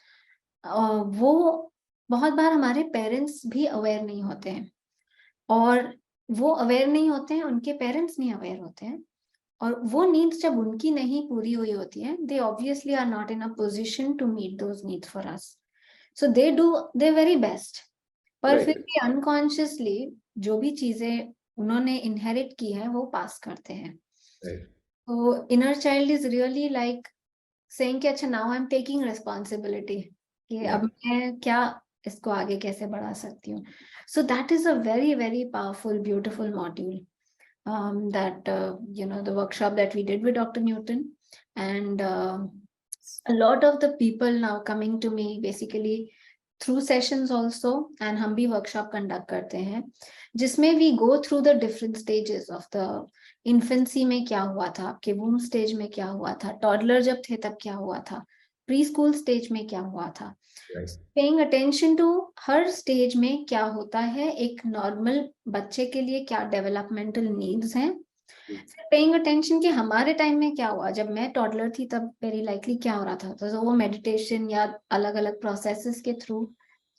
वो बहुत बार हमारे पेरेंट्स भी अवेयर नहीं होते हैं, और वो अवेयर नहीं होते हैं, उनके पेरेंट्स नहीं अवेयर होते हैं, और वो नीड्स जब उनकी नहीं पूरी हुई होती हैं, they obviously are not in a position to meet those needs for us. So they do they very best, पर फिर भी अनकॉन्शियसली जो भी चीजें उन्होंने इनहेरिट की है वो पास करते हैं. तो inner child is really like saying कि अच्छा, now I am taking responsibility, कि अब मैं क्या इसको आगे कैसे बढ़ा सकती हूँ. So that is a very very powerful beautiful module that the workshop that we did with Dr. Newton, and a lot of the people now coming to me basically through sessions also, and हम भी workshop conduct करते हैं जिसमें we go through the different stages of the infancy में क्या हुआ था, आपके womb stage में क्या हुआ था, toddler जब थे तब क्या हुआ था, preschool stage में क्या हुआ था. Paying attention to her stage में क्या होता है, एक normal बच्चे के लिए क्या developmental needs हैं, फिर पेइंग अटेंशन कि हमारे टाइम में क्या हुआ, जब मैं टॉडलर थी तब वेरी लाइकली क्या हो रहा था, तो वो मेडिटेशन या अलग अलग प्रोसेसेस के थ्रू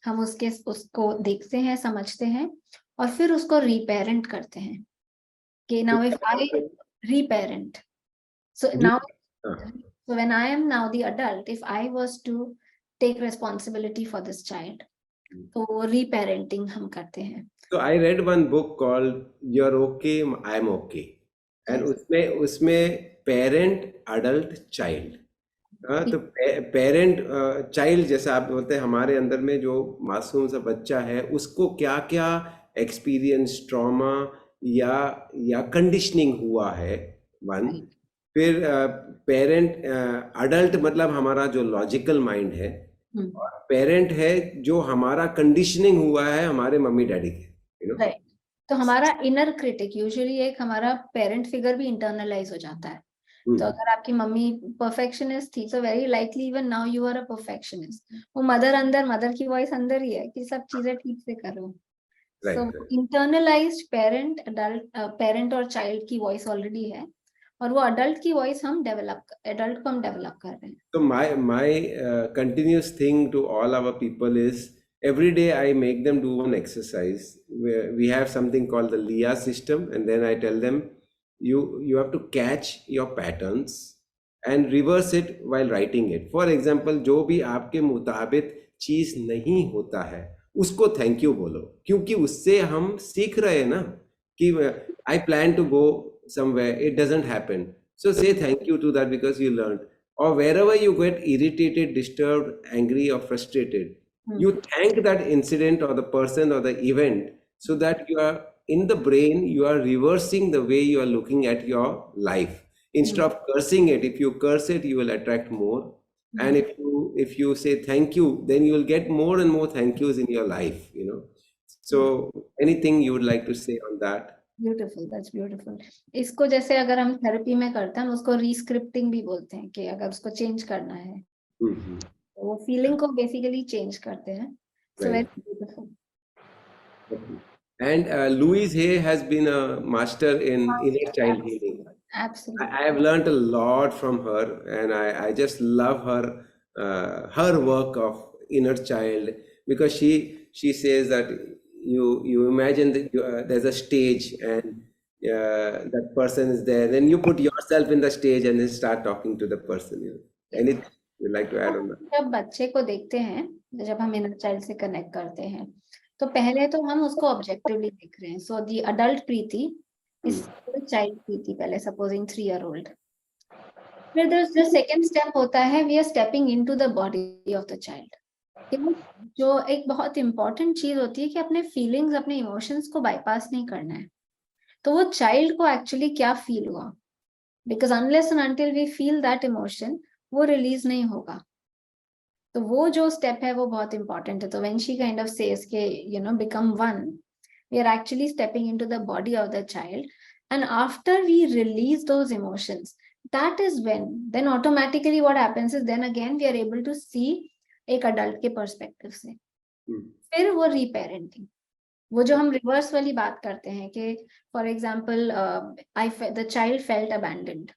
हम उसको देखते हैं, समझते हैं और फिर उसको रीपेरेंट करते हैं कि now if I reparent, so now so when I am now the adult, if I was to take responsibility for this child, तो रीपेरेंटिंग हम करते हैं. So I read one book called You're Okay, I'm Okay. And Yes. उसमें parent adult child, हाँ, तो parent child जैसा आप बोलते हैं, हमारे अंदर में जो मासूम सा बच्चा है उसको क्या क्या एक्सपीरियंस, ट्रॉमा या कंडीशनिंग हुआ है, वन. फिर पेरेंट अडल्ट मतलब हमारा जो लॉजिकल माइंड है, और पेरेंट है जो हमारा कंडीशनिंग हुआ है हमारे मम्मी डैडी के, राइट. तो हमारा इनर क्रिटिक यूजुअली एक हमारा पेरेंट फिगर भी इंटरनलाइज हो जाता है. तो अगर आपकी मम्मी परफेक्शनिस्ट थी, तो very likely even now you are a perfectionist. वो मदर की वॉइस अंदर ही है कि सब चीजें ठीक से करो. सो इंटरनलाइज्ड पेरेंट और चाइल्ड की वॉइस ऑलरेडी है, और वो अडल्ट की वॉइस हम एडल्ट को हम डेवलप कर रहे हैं. So my continuous thing to all our people is every day I make them do one exercise. We have something called the LIA system, and then I tell them you have to catch your patterns and reverse it while writing it. For example, जो भी आपके मुताबिक चीज नहीं होता है उसको thank you बोलो, क्योंकि उससे हम सीख रहे हैं ना कि I plan to go somewhere, it doesn't happen. So say thank you to that because you learned. Or wherever you get irritated, disturbed, angry, or frustrated, you thank that incident or the person or the event, so that you are in the brain, you are reversing the way you are looking at your life. Instead of cursing it, if you curse it, you will attract more. And if you say thank you, then you will get more and more thank yous in your life, So anything you would like to say on that? Beautiful, that's beautiful. इसको जैसे अगर हम therapy में करते हैं, उसको रीस्क्रिप्टिंग भी बोलते हैं, कि अगर उसको चेंज करना है तो वो फीलिंग को बेसिकली चेंज करते हैं. So very beautiful. And Louise Hay has been a master in inner child healing. Absolutely. I have learned a lot from her, and I just love her work of inner child, because she says that you imagine that there's a stage, and that person is there, then you put yourself in the stage and then start talking to the person. Anything you'd like to add on that? जब बच्चे को देखते हैं, जब हम inner child से connect करते हैं, तो पहले तो हम उसको ऑब्जेक्टिवली देख रहे हैं. So the adult Preeti is child Preeti, पहले सपोजिंग 3-year-old. फिर द सेकंड स्टेप होता है, we are stepping into the body of the child. जो एक बहुत इंपॉर्टेंट चीज होती है कि अपने फीलिंग्स, अपने इमोशंस को बाईपास नहीं करना है. तो वो चाइल्ड को एक्चुअली क्या फील हुआ, because unless and until we feel that emotion, वो रिलीज नहीं होगा. तो वो जो स्टेप है वो बहुत इंपॉर्टेंट है. तो when she kind of says के become one, we are actually stepping into the body of the child, and after we release those emotions, that is when then automatically what happens is then again we are able to see एक adult के perspective से. फिर वो रीपेरेंटिंग, वो जो हम reverse वाली बात करते हैं कि for example the child felt abandoned,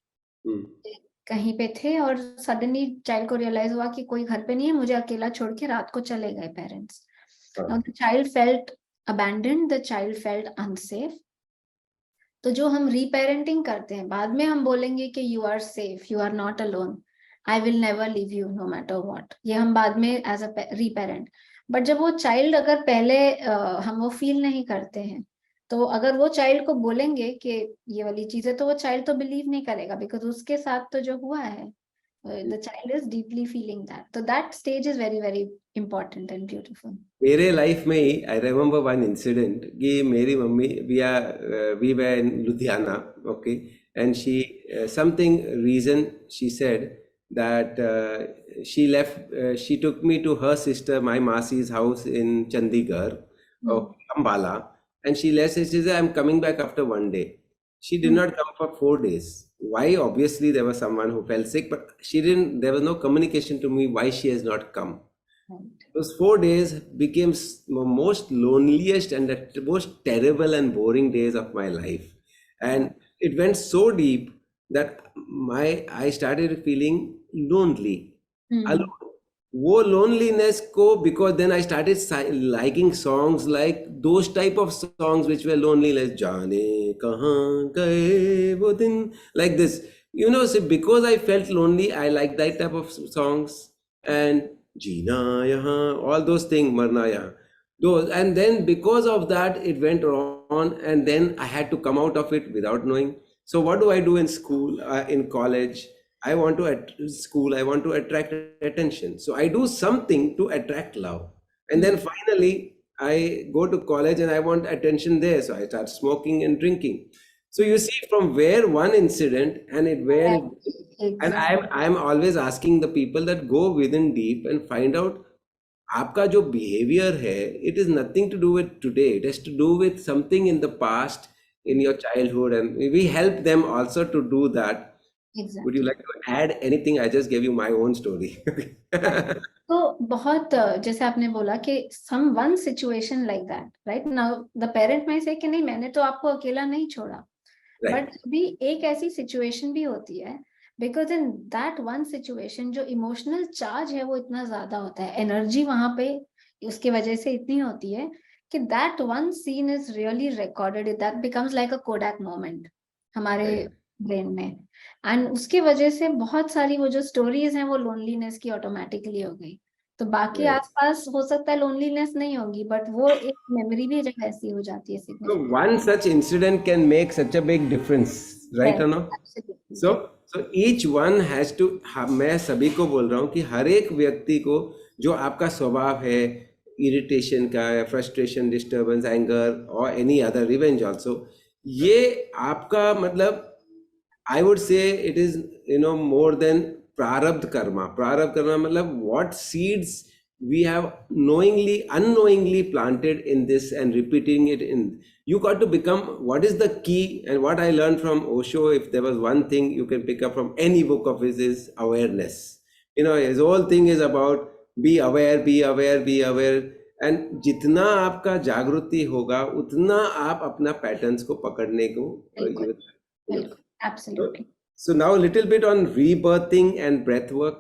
कहीं पे थे और सडनली चाइल्ड को रियलाइज हुआ कि कोई घर पे नहीं है, मुझे अकेला छोड़ के रात को चले गए parents. Now the child felt abandoned, the child felt unsafe. तो जो हम रीपेरेंटिंग करते हैं, बाद में हम बोलेंगे कि you are safe, you are not alone, I will never leave you no matter what, ये हम बाद में एज अ रीपेरेंट. बट जब वो चाइल्ड अगर पहले हम वो फील नहीं करते हैं, तो अगर वो चाइल्ड को बोलेंगे कि ये वाली चीज है, तो वो चाइल्ड तो बिलीव नहीं करेगा, बिकॉज उसके साथ तो जो हुआ है, the child is deeply feeling that. So that stage is very, very important and beautiful. मेरे लाइफ में ही आई रिमेम्बर वन इंसिडेंट कि मेरी मम्मी we were in Ludhiana, okay, and she something reason she said that she took me to her sister, my Masi's house in Chandigarh, Ambala, and she said, I'm coming back after 1 day. She did not come for 4 days. Why? Obviously there was someone who fell sick, but there was no communication to me why she has not come. Those 4 days became the most loneliest and the most terrible and boring days of my life. And it went so deep that I started feeling lonely, alone. वो loneliness को, because then I started liking songs like those type of songs which were lonely, like जाने कहाँ गए वो दिन, like this. You know, so because I felt lonely, I like that type of songs. And जीना यहाँ, all those things, मरना यहाँ, those. And then because of that, it went on, and then I had to come out of it without knowing. So what do I do in school, in college? I want to at school, I want to attract attention. So I do something to attract love. And then finally, I go to college and I want attention there. So I start smoking and drinking. So you see from where one incident and it where it, and Exactly. I'm always asking the people that go within deep and find out आपका जो behavior है, it is nothing to do with today. It has to do with something in the past, in your childhood, and we help them also to do that. Would you Exactly. like to add anything? I just gave you my own story. तो बहुत जैसे आपने बोला कि some one situation like that, right now the parent में से कि नहीं मैंने तो आपको अकेला नहीं छोड़ा, बट Right. अभी एक ऐसी सिचुएशन भी होती है, because in that one situation जो इमोशनल चार्ज है वो इतना ज्यादा होता है, एनर्जी वहां पे उसकी वजह से इतनी होती है कि that one scene is really recorded, that becomes like a Kodak moment हमारे Right. ब्रेन में, एंड उसकी वजह से बहुत सारी वो जो स्टोरीज हैं वो लोनलीनेस की ऑटोमेटिकली हो गई। तो बाकी Right. आसपास हो सकता है लोनलीनेस नहीं होगी, बट वो एक मेमोरी भी जब ऐसी हो जाती है So significant. one such incident can make such a big difference, right or no? So each one has to, मैं सभी को बोल रहा हूँ कि हर एक व्यक्ति को जो आपका स्वभाव है, इरिटेशन का या फ्रस्ट्रेशन, डिस्टर्बेंस, एंगर और एनी अदर, रिवेंज आल्सो, ये आपका मतलब I would say it is, more than prarabdh karma. Prarabdh karma matlab what seeds we have knowingly, unknowingly planted in this and repeating it in. You got to become, what is the key, and what I learned from Osho, if there was one thing you can pick up from any book of his, is awareness. His whole thing is about be aware, be aware, be aware. And जितना आपका जागृति होगा उतना आप अपना patterns को पकड़ने को बिल्कुल, you बिल्कुल, absolutely. So now a little bit on rebirthing and breath work.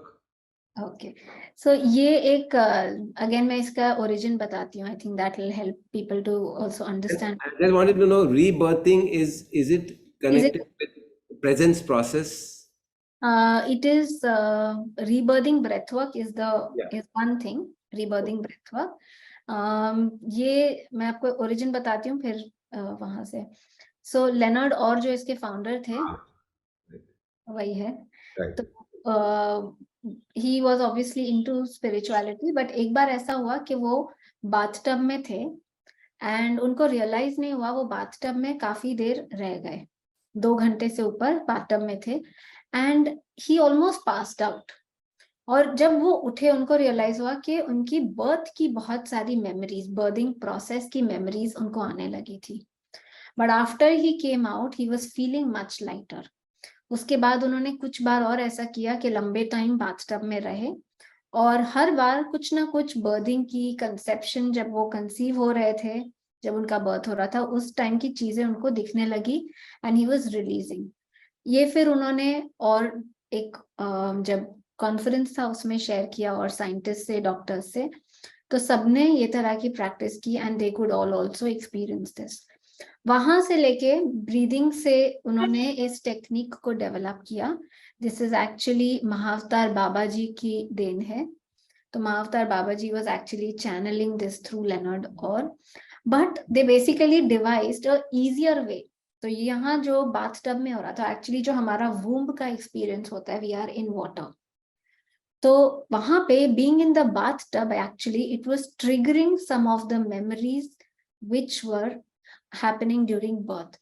Okay, so ये एक अगेन मैं इसका ओरिजिन बताती हूँ, I think that will help people to also understand. I just wanted to know, rebirthing is it is connected it with presence process? it is rebirthing breath work is the Yeah. is one thing, rebirthing breath work। ये मैं आपको origin बताती हूँ फिर वहां से। सो Leonard और जो इसके फाउंडर थे वही है। Right. तो he was obviously into spirituality, but एक बार ऐसा हुआ कि वो बाथटब में थे एंड उनको रियलाइज नहीं हुआ, वो बाथटब में काफी देर रह गए, 2 घंटे से ऊपर बाथटब में थे and he almost passed out. और जब वो उठे उनको रियलाइज हुआ कि उनकी बर्थ की बहुत सारी मेमोरीज, बर्थिंग प्रोसेस की मेमोरीज उनको आने लगी थी। But after he came out he was feeling much lighter. उसके बाद उन्होंने कुछ बार और ऐसा किया कि लंबे टाइम बाथटब में रहे और हर बार कुछ ना कुछ बर्थिंग की कंसेप्शन, जब वो कंसीव हो रहे थे, जब उनका बर्थ हो रहा था, उस टाइम की चीजें उनको दिखने लगी एंड ही वाज रिलीजिंग। ये फिर उन्होंने और एक जब कॉन्फ्रेंस था उसमें शेयर किया और साइंटिस्ट से, डॉक्टर्स से, तो सबने ये तरह की प्रैक्टिस की and they could all also experience this. वहां से लेके ब्रीदिंग से उन्होंने इस टेक्निक को डेवलप किया। This is actually Mahavatar Baba ji की देन है। तो Mahavatar Baba ji was actually channeling this through Leonard और, but they basically devised a easier way. तो यहाँ जो बाथटब में हो रहा था, एक्चुअली जो हमारा वूम्ब का एक्सपीरियंस होता है, वी आर इन वाटर, तो वहां पे being in the bathtub actually it was triggering some of the memories which were happening during birth.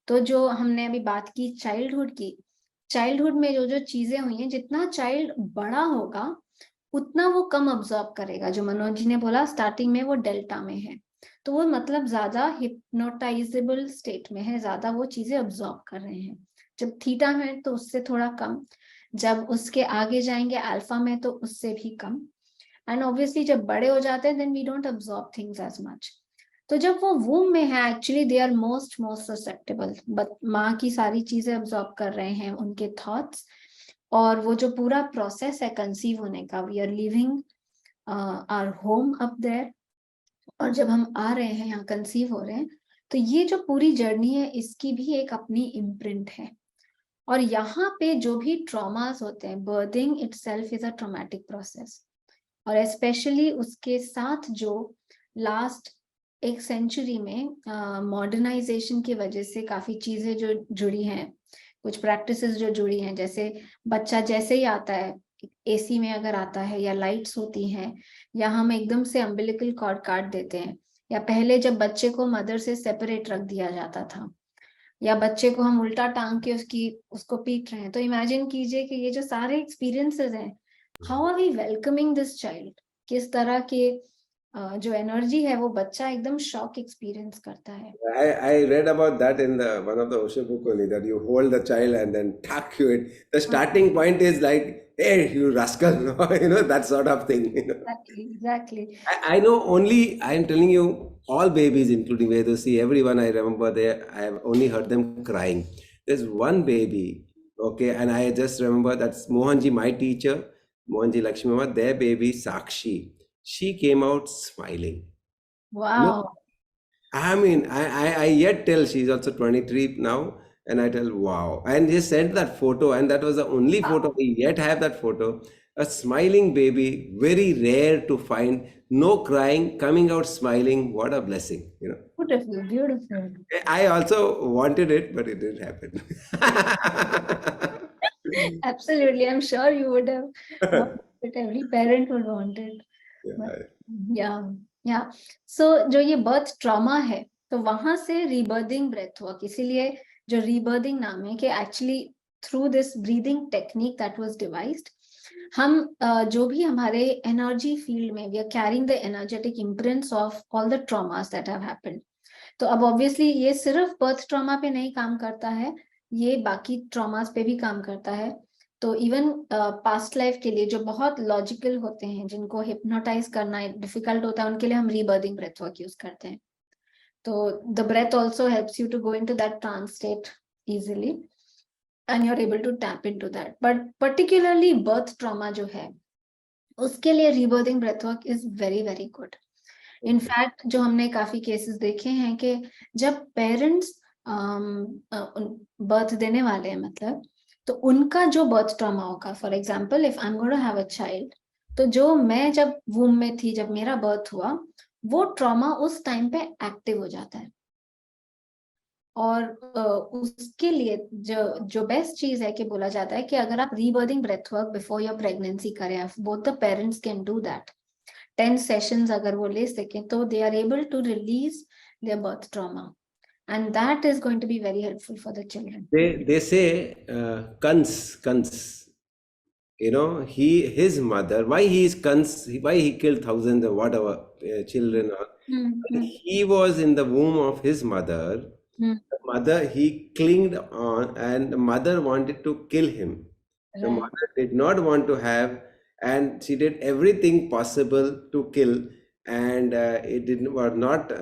तो जो हमने अभी बात की चाइल्डहुड की, चाइल्डहुड में जो जो चीजें हुई हैं, जितना चाइल्ड बड़ा होगा उतना वो कम ऑब्जर्व करेगा। जो मनोज जी ने बोला स्टार्टिंग में वो डेल्टा में है, तो वो मतलब ज्यादा हिप्नोटाइजेबल स्टेट में है, ज्यादा वो चीजें ऑब्जर्व कर रहे हैं। जब थीटा में तो उससे थोड़ा कम, जब उसके आगे जाएंगे अल्फा में तो उससे भी कम, एंड ऑब्वियसली जब बड़े हो जाते हैं then we don't observe things as much. तो जब वो वूम में है, actually they are most susceptible, but माँ की सारी चीजें अब्सॉर्ब कर रहे हैं, उनके थॉट्स, और वो जो पूरा प्रोसेस है कंसीव होने का, we are living our home up there, और जब हम आ रहे हैं यहाँ कंसीव हो रहे हैं, तो ये जो पूरी जर्नी है इसकी भी एक अपनी इम्प्रिंट है। और यहाँ पे जो भी ट्रॉमास होते हैं, berthing itself is a traumatic process, और स्पेशली उसके साथ जो लास्ट एक सेंचुरी में मॉडर्नाइजेशन की वजह से काफी चीजें जो जुड़ी हैं, कुछ प्रैक्टिसेस जो जुड़ी हैं, जैसे बच्चा जैसे ही आता है, एसी में अगर आता है या लाइट्स होती हैं, या हम एकदम से अम्बिलिकल कॉर्ड काट देते हैं, या पहले जब बच्चे को मदर से सेपरेट रख दिया जाता था, या बच्चे को हम उल्टा टांग के उसको पीट रहे हैं, तो इमेजिन कीजिए कि ये जो सारे एक्सपीरियंसेस हैं, how are we welcoming this child, किस तरह के जो एनर्जी है वो बच्चा एकदम शॉक एक्सपीरियंस करता है। I read about that in the one of the Osho book only, that you hold the child and then tuck you it. The starting point is like, hey, you rascal, no? That sort of thing. Exactly. I know only, I'm telling you, all babies, including Vedosi, everyone I remember there, I have only heard them crying. There's one baby, okay, and I just remember that's Mohanji, my teacher, Mohanji Lakshmi, their baby, Sakshi. She came out smiling. No, Wow. I mean, I yet tell she's also 23 now, and I tell, wow. And they sent that photo, and that was the only photo we yet have that photo. A smiling baby, very rare to find, no crying, coming out smiling. What a blessing. Beautiful, beautiful. I also wanted it, but it didn't happen. Absolutely, I'm sure you would have wanted it. Every parent would want it. But Yeah. या सो जो ये birth trauma है, तो वहां से रीबर्थिंग breath work, इसीलिए जो रीबर्थिंग नाम है, कि actually through this breathing technique that was devised, हम जो भी हमारे एनर्जी फील्ड में, we are carrying the energetic imprints of all the traumas that have happened. तो अब ऑब्वियसली ये सिर्फ बर्थ ट्रॉमा पे नहीं काम करता है, ये बाकी ट्रॉमास पे भी काम करता है। तो इवन पास्ट लाइफ के लिए जो बहुत लॉजिकल होते हैं, जिनको हिप्नोटाइज करना डिफिकल्ट होता है, उनके लिए हम रीबर्थिंग ब्रेथ वर्क यूज करते हैं। तो the breath also helps you to go into that trance state easily, and you are able to tap into that. But particularly birth trauma जो है, उसके लिए rebirthing breath work is very very good. In fact जो हमने काफी cases देखे हैं कि जब पेरेंट्स बर्थ देने वाले हैं, मतलब, तो उनका जो बर्थ ट्रॉमा होगा, for example if I am going to have a child, तो जो मैं जब वूम में थी, जब मेरा बर्थ हुआ, वो ट्रॉमा उस टाइम पे एक्टिव हो जाता है। और उसके लिए जो जो बेस्ट चीज है, कि बोला जाता है कि अगर आप rebirthing breath work before your pregnancy करें, both the parents can do that, 10 sessions अगर वो ले सकें, तो they are able to release their birth trauma, and that is going to be very helpful for the children. They say, Kans, his mother, why he is Kans, why he killed thousands or whatever children. He was in the womb of his mother. The mother, he clinged on, and the mother wanted to kill him. The Right. mother did not want to have, and she did everything possible to kill, and it was not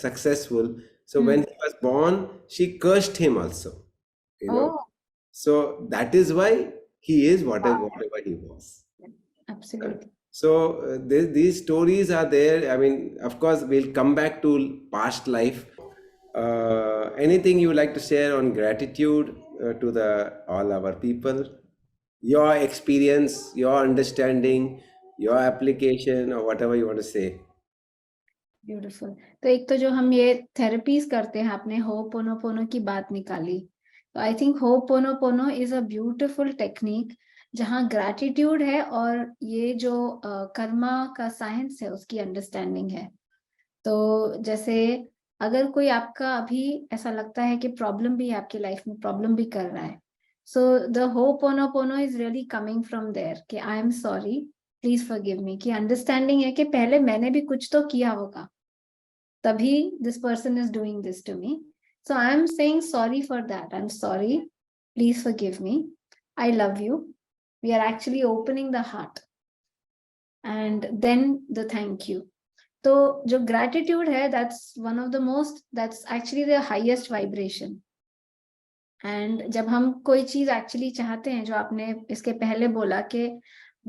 successful. So when he was born, she cursed him also. Oh, So that is why he is whatever he was. absolutely. So these stories are there. I mean, of course, we'll come back to past life. Anything you would like to share on gratitude to all our people? Your experience, your understanding, your application, or whatever you want to say. Beautiful. तो एक तो जो हम ये therapies करते हैं, आपने ho'oponopono की बात निकाली, तो I think ho'oponopono is a beautiful technique, जहाँ ग्रैटिट्यूड है और ये जो कर्मा का साइंस है उसकी अंडरस्टैंडिंग है। तो जैसे अगर कोई आपका अभी ऐसा लगता है कि प्रॉब्लम भी है, आपकी लाइफ में प्रॉब्लम भी कर रहा है, so the ho'oponopono is really coming from there, कि I am sorry, please forgive me, की अंडरस्टैंडिंग है कि पहले मैंने भी कुछ तो किया होगा, तभी this person is doing this to me, so I am saying sorry for that, I am sorry, please forgive me, I love you, we are actually opening the heart, and then the thank you. तो जो gratitude है, that's actually the highest vibration. And जब हम कोई चीज actually चाहते हैं, जो आपने इसके पहले बोला कि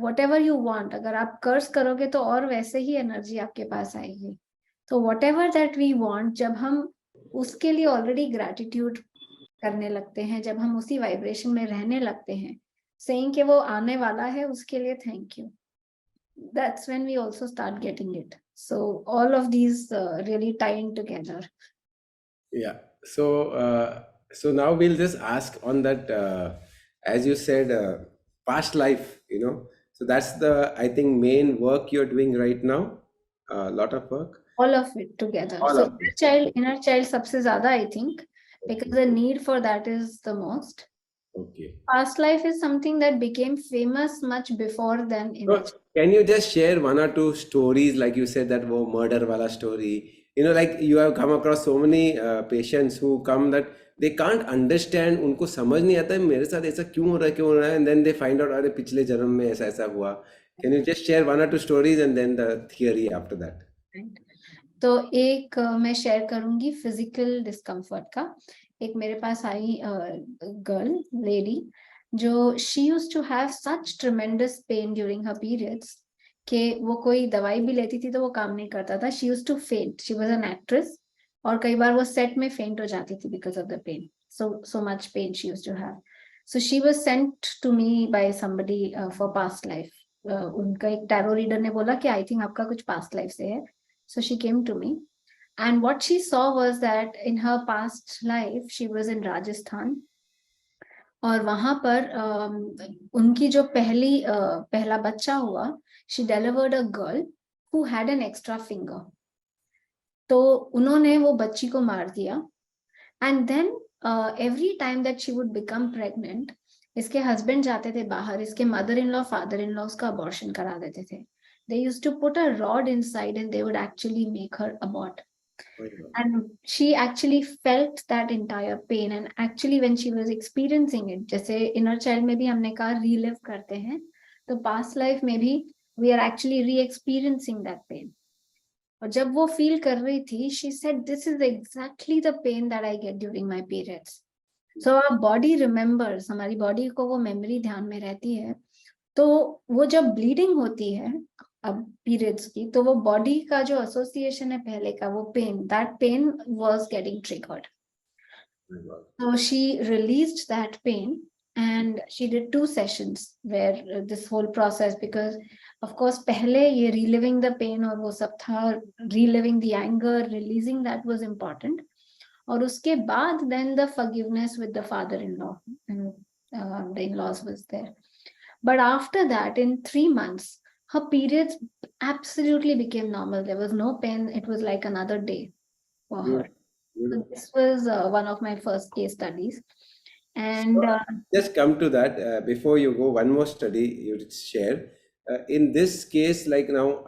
whatever you want, अगर आप कर्ज करोगे तो और वैसे ही एनर्जी आपके पास आएगी. तो whatever that we want, जब हम उसके लिए ऑलरेडी ग्रैटिट्यूड करने लगते हैं, जब हम उसी वाइब्रेशन में रहने लगते हैं, सेइंग कि वो आने वाला है, उसके लिए thank you, that's when we also start getting it. So all of these really tie in together. Yeah. So now we'll just ask on that, as you said, past life, So that's the, I think, main work you're doing right now. A lot of work. All of it together. All So of it. inner child सबसे ज़्यादा, I think, because the need for that is the most. Okay. Past life is something that became famous much before than inner child. So can you just share one or two stories, like you said that wo murder wala story? Like you have come across so many patients who come that they can't understand, उनको समझ नहीं आता है मेरे साथ ऐसा क्यों हो रहा है, and then they find out अरे पिछले जन्म में ऐसा ऐसा हुआ. Can you just share one or two stories and then the theory after that? Right. तो एक मैं शेयर करूंगी फिजिकल डिस्कम्फर्ट का. एक मेरे पास आई गर्ल लेडी, जो she used to have such tremendous pain during her periods कि वो कोई दवाई भी लेती थी तो वो काम नहीं करता था. शी यूज्ड टू फेंट. शी वाज एन एक्ट्रेस, और कई बार वो सेट में फेंट हो जाती थी because of the pain. so much pain she used to have. So she was sent to me by somebody for past life. उनका एक टैरो रीडर ने बोला कि आई थिंक आपका कुछ पास्ट लाइफ से है. So she came to me, and what she saw was that in her past life she was in Rajasthan, और वहां पर उनकी जो पहला बच्चा हुआ, she delivered a girl who had an extra finger. तो उन्होंने वो बच्ची को मार दिया. And then every time that she would become pregnant, इसके हस्बैंड जाते थे बाहर, इसके mother in law father in law उसका अबॉर्शन करा देते थे. They used to put a rod inside and they would actually make her abort. And she actually felt that entire pain. And actually when she was experiencing it, जैसे inner child में भी हमने कहा relive करते हैं, तो past life में भी we are actually re-experiencing that pain. और जब वो feel कर रही थी, she said this is exactly the pain that I get during my periods. So our body remembers, हमारी body को वो memory ध्यान में रहती है. तो वो जब ब्लीडिंग होती है अब पीरियड्स की, तो वो बॉडी का जो एसोसिएशन है पहले का, वो pain, that pain was getting triggered. So she released that pain and she did 2 sessions where this whole process, because of course पहले ये reliving the pain और वो सब था, reliving the anger, releasing that was important. और उसके बाद then the forgiveness with the father-in-law and the in-laws was there. But after that, in 3 months, her periods absolutely became normal. There was no pain. It was like another day for her. So this was one of my first case studies. And just come to that before you go. One more study you share. In this case, like now,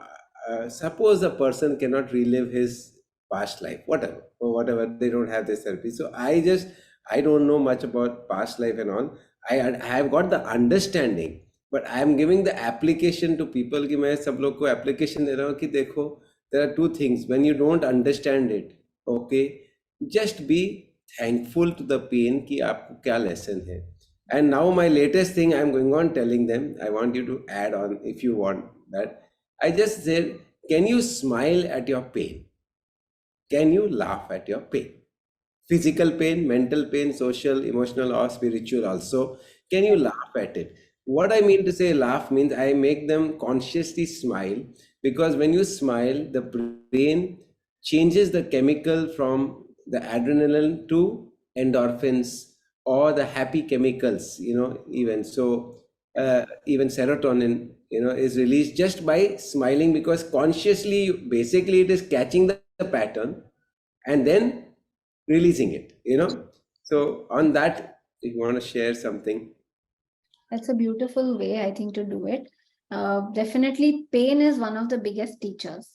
suppose a person cannot relive his past life, whatever, they don't have this therapy. So I don't know much about past life and all. I have got the understanding, but I am giving the application to people कि मैं सब लोग को application दे रहा हूँ कि देखो, there are 2 things. When you don't understand it, okay, just be thankful to the pain कि आपको क्या lesson है. And now my latest thing I'm going on telling them, I want you to add on if you want that. I just said, can you smile at your pain? Can you laugh at your pain? Physical pain, mental pain, social, emotional, or spiritual also. Can you laugh at it? What I mean to say laugh means I make them consciously smile, because when you smile, the brain changes the chemical from the adrenaline to endorphins or the happy chemicals, even so, even serotonin, is released just by smiling, because consciously, basically it is catching the pattern and then releasing it, So on that, if you want to share something. That's a beautiful way, I think, to do it. Definitely pain is one of the biggest teachers.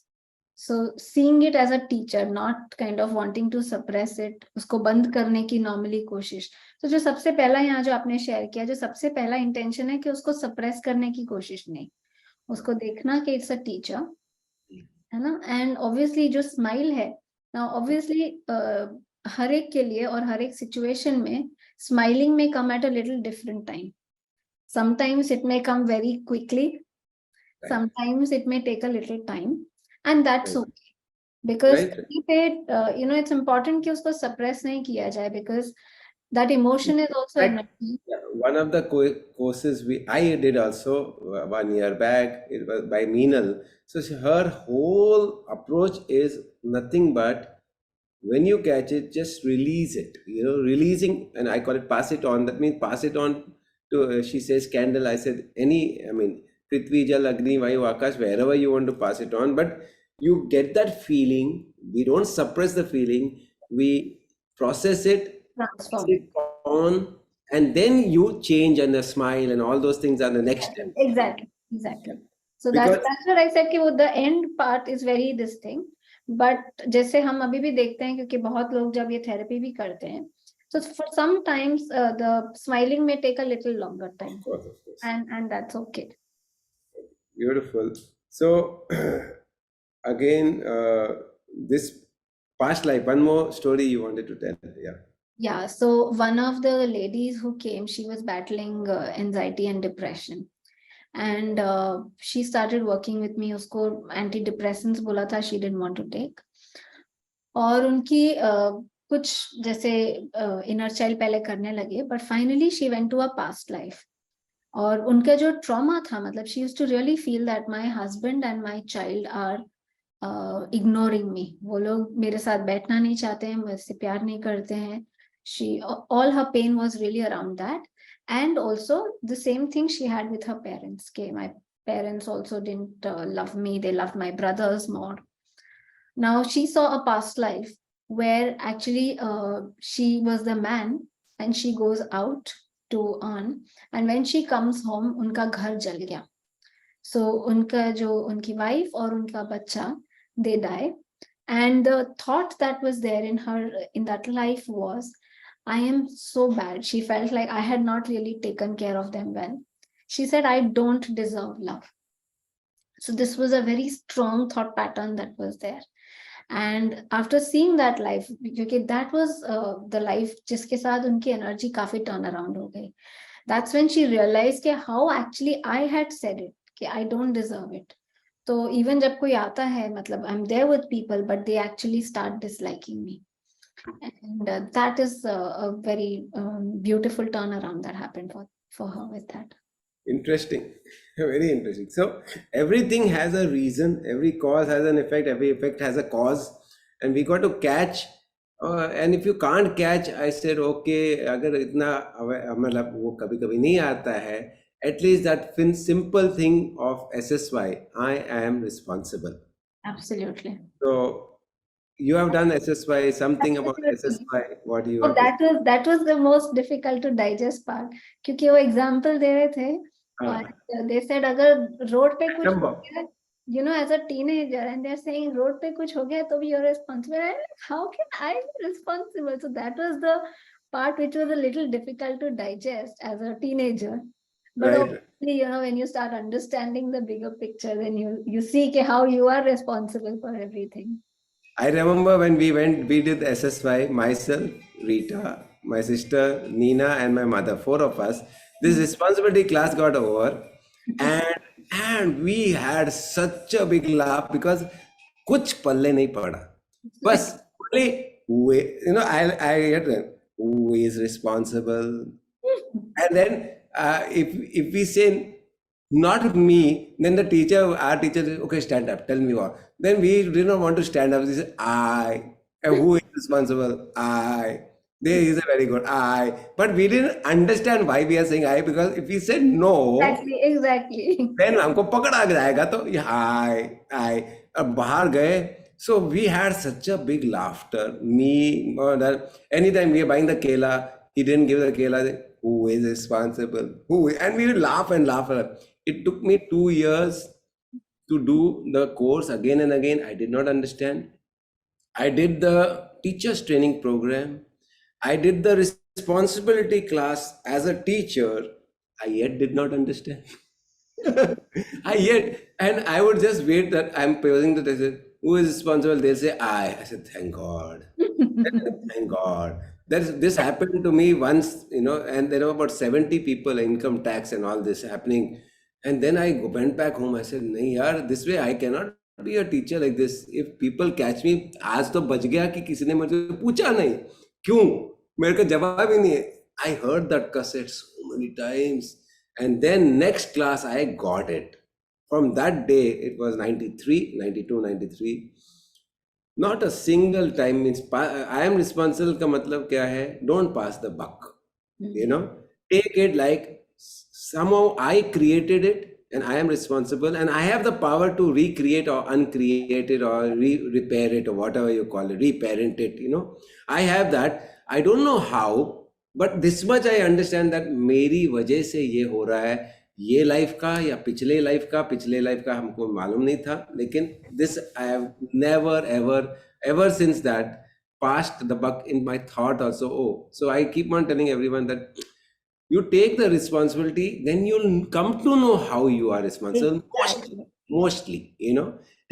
So seeing it as a teacher, not kind of wanting to suppress it, उसको बंद करने की normally कोशिश. तो जो सबसे पहला यहाँ जो आपने शेयर किया, जो सबसे पहला intention है कि उसको suppress करने की कोशिश नहीं, उसको देखना कि it's a teacher. है ना. एंड ऑब्वियसली जो स्माइल है ना, ऑब्वियसली हर एक के लिए और हर एक सिचुएशन में स्माइलिंग में come at a little different time. Sometimes it may come very quickly, Right. sometimes it may take a little time, and that's Right. okay. Because Right. it's important कि उसको suppress नहीं किया जाए, because that emotion is also Fact, energy. yeah, one of the courses I did also 1 year back, it was by Meenal. So her whole approach is nothing but when you catch it, just release it. Releasing, and I call it pass it on. That means pass it on to. She says candle. I said any. I mean, Prithvi, Jal, Agni, Vayu, Akash, wherever you want to pass it on, but you get that feeling. We don't suppress the feeling. We process it, pass Transform. it on, and then you change and the smile and all those things are the next step. Exactly. So Because that's what I said कि वो the end part is very this thing. But जैसे हम अभी भी देखते हैं, क्योंकि बहुत लोग जब ये थेरेपी भी करते हैं, so for sometimes the smiling may take a little longer time, of course. and that's okay. Beautiful. So again, this past life, one more story you wanted to tell. Yeah. Yeah, so one of the ladies who came, she was battling anxiety and depression. And she started working with me. उसको antidepressants बोला था, she didn't want to take. और उनकी कुछ जैसे inner child पहले करने लगे, but finally she went to a past life. और उनका जो trauma था, मतलब she used to really feel that my husband and my child are ignoring me. वो लोग मेरे साथ बैठना नहीं चाहते हैं, मुझसे प्यार नहीं करते हैं. All her pain was really around that. And also the same thing she had with her parents. Okay, my parents also didn't love me. They loved my brothers more. Now she saw a past life where actually she was the man and she goes out to earn. And when she comes home, उनका घर जल गया. So unki wife or unka bacha, they die. And the thought that was there in her in that life was, I am so bad. She felt like I had not really taken care of them well. She said, I don't deserve love. So this was a very strong thought pattern that was there. And after seeing that life, because that was the life जिसके साथ उनकी energy काफी turn around हो गई. That's when she realized कि how actually I had said it कि I don't deserve it. So even जब कोई आता है, मतलब I'm there with people, but they actually start disliking me. And that is a very beautiful turnaround that happened for her with that. Interesting. Very interesting. So everything has a reason, every cause has an effect, every effect has a cause, and we got to catch. And if you can't catch, I said, okay, अगर इतना मतलब वो कभी कभी नहीं आता है, at least that simple thing of SSY, I am responsible. Absolutely. So you have done SSY, something about SSY. What do you Oh, want to that was the most difficult to digest part. क्योंकि वो example दे रहे थे, हाँ, and they said अगर road पे कुछ हो number. गया, as a teenager, and they're saying road पे कुछ हो गया तो भी you're responsible. And how can I be responsible? So that was the part which was a little difficult to digest as a teenager. But Right. obviously, when you start understanding the bigger picture, then you see कि how you are responsible for everything. I remember when we did SSY, myself, Rita, my sister, Nina, and my mother, four of us. This responsibility class got over, and and we had such a big laugh because कुछ पल्ले नहीं पड़ा. बस only I get who is responsible, and then if we say not me, then our teacher says, okay, stand up, tell me what. Then we did not want to stand up. We said, I. And who is responsible? I. There is a very good I. But we didn't understand why we are saying I, because if we said no, Exactly. then हमको पकड़ा जाएगा तो ये I. अब बाहर गए. So we had such a big laughter. Me, anytime we are buying the kela, he didn't give the kela. Who is responsible? And we would laugh and laugh. It took me 2 years to do the course again and again. I did not understand. I did the teachers training program. I did the responsibility class as a teacher. I yet did not understand. I would just wait that I'm posing the test. Who is responsible? They'll say I. I said, thank God. Thank God. This happened to me once, and there were about 70 people, income tax and all this happening. And then went back home. I said, नहीं यार, this way I cannot be a teacher like this. If people catch me, आज तो बच गया कि किसी ने मुझे पूछा नहीं. क्यों? मेरे को जवाब ही नहीं है. I heard that cassette so many times. And then next class, I got it. From that day, it was 93, 92, 93. Not a single time means I am responsible का मतलब क्या है? Don't pass the buck. Take it like somehow I created it and I am responsible and I have the power to recreate or uncreate it or repair it or whatever you call it, reparent it. I have that. I don't know how, but this much I understand that मेरी वजह से ये हो रहा है. ये life का या पिछले लाइफ का हमको मालूम नहीं था, लेकिन this I have never ever since that passed the buck in my thought also. So I keep on telling everyone that you take the responsibility, then you'll come to know how you are responsible. Mostly,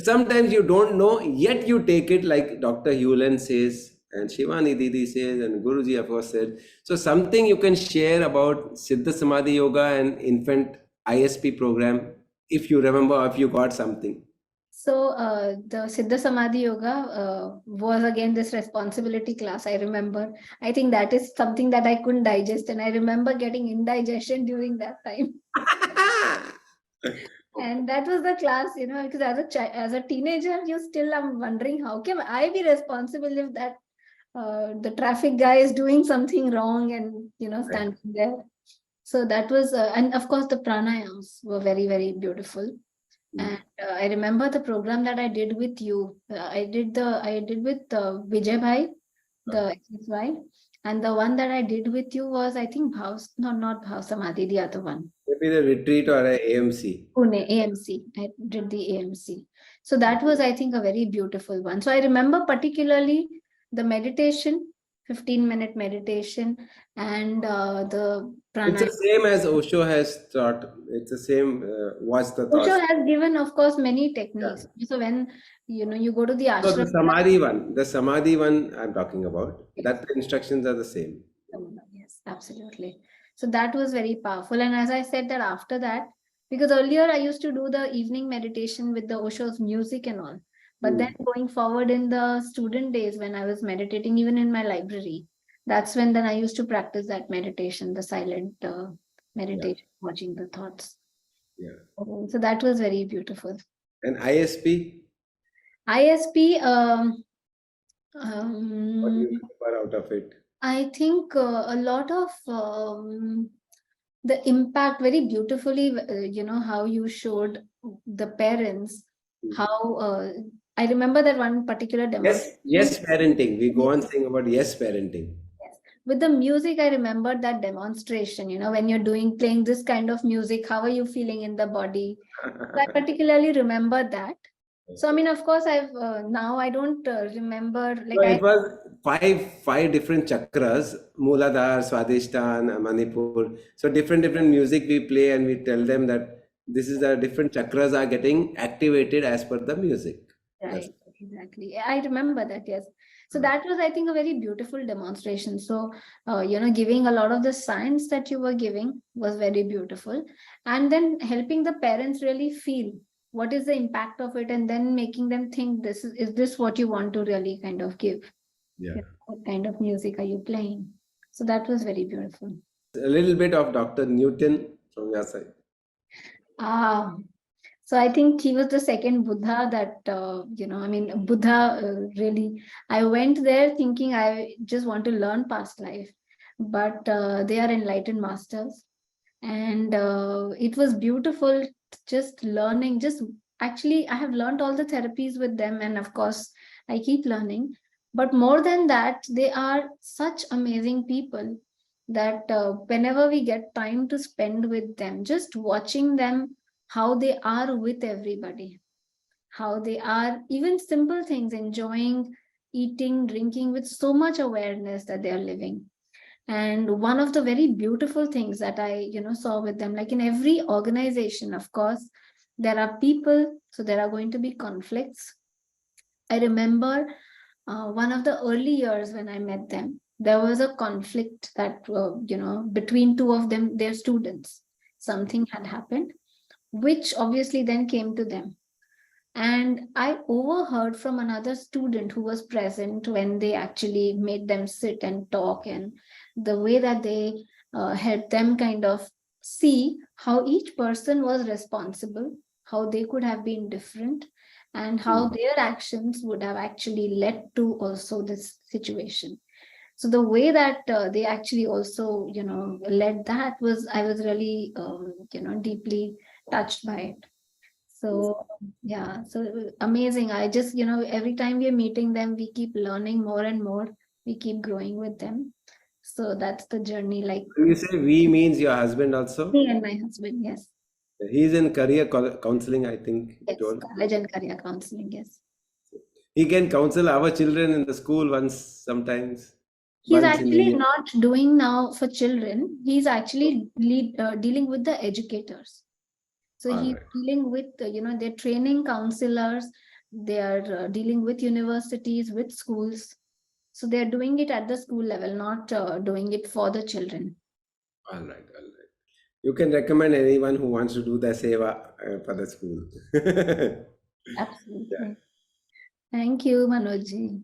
sometimes you don't know, yet you take it, like Dr. Hewlin says, and Shivani Didi says, and Guruji of course said. So something you can share about Siddha Samadhi Yoga and infant ISP program, if you remember, if you got something. So the Siddha Samadhi Yoga was again this responsibility class. I remember. I think that is something that I couldn't digest, and I remember getting indigestion during that time. And that was the class, because as a teenager, you still are wondering how can I be responsible if that the traffic guy is doing something wrong and standing there. So that was, and of course the pranayams were very, very beautiful. And I remember the program that I did with you. I did with Vijay Bhai, the XY, and the one that I did with you was, I think, not Bhav Samadhi, the other one. Maybe the retreat or a AMC. Pune, AMC. I did the AMC. So that was, I think, a very beautiful one. So I remember particularly the meditation, 15-minute meditation, and the pranayama. It's the same as Osho has taught. It's the same. What's the thought? Osho has given, of course, many techniques. Yeah. So when you go to the ashram. So the Samadhi one I'm talking about. Yes. That the instructions are the same. Yes, absolutely. So that was very powerful. And as I said that after that, because earlier I used to do the evening meditation with the Osho's music and all. But then going forward in the student days when I was meditating, even in my library, that's when then I used to practice that meditation, the silent meditation, watching the thoughts. Yeah. So that was very beautiful. And ISP? ISP, what do you remember out of it? I think a lot of the impact very beautifully, how you showed the parents, how I remember that one particular demonstration. Yes, parenting. We go on saying about yes, parenting. Yes. With the music, I remember that demonstration, when you're playing this kind of music, how are you feeling in the body? So I particularly remember that. So, I mean, of course, now I don't remember. It was five different chakras, Mooladhara, Swadhisthana, Manipur. So different music we play and we tell them that this is the different chakras are getting activated as per the music. Right, exactly. I remember that, yes. So that was, I think, a very beautiful demonstration. So, giving a lot of the science that you were giving was very beautiful. And then helping the parents really feel what is the impact of it, and then making them think, is this what you want to really kind of give? Yeah. What kind of music are you playing? So that was very beautiful. A little bit of Dr. Newton from your side. So I think he was the second Buddha that, Buddha really, I went there thinking I just want to learn past life, but they are enlightened masters. And it was beautiful just learning, actually I have learned all the therapies with them, and of course I keep learning, but more than that, they are such amazing people that whenever we get time to spend with them, just watching them, how they are with everybody, how they are, even simple things, enjoying, eating, drinking with so much awareness that they are living. And one of the very beautiful things that I, saw with them, like in every organization, of course, there are people, so there are going to be conflicts. I remember one of the early years when I met them, there was a conflict that, between two of them, their students. Something had happened, which obviously then came to them. And I overheard from another student who was present when they actually made them sit and talk, and the way that they helped them kind of see how each person was responsible, how they could have been different, and how Mm. their actions would have actually led to also this situation. So the way that they actually also, led that was, I was really, deeply touched by it. So yeah, so amazing. I just, every time we're meeting them, we keep learning more and more. We keep growing with them. So that's the journey, like When you say we means your husband also? me and my husband. Yes. He's in career counseling, I think you Yes. told. College and career counseling. Yes. He can counsel our children in the school He's once in a actually year. not doing now for children. He's actually dealing with the educators. So All he's right. dealing with, they're training counselors. They are dealing with universities, with schools. So they're doing it at the school level, not doing it for the children. All right. All right. You can recommend anyone who wants to do the seva for the school. Yeah. Absolutely. Thank you, Manoj ji.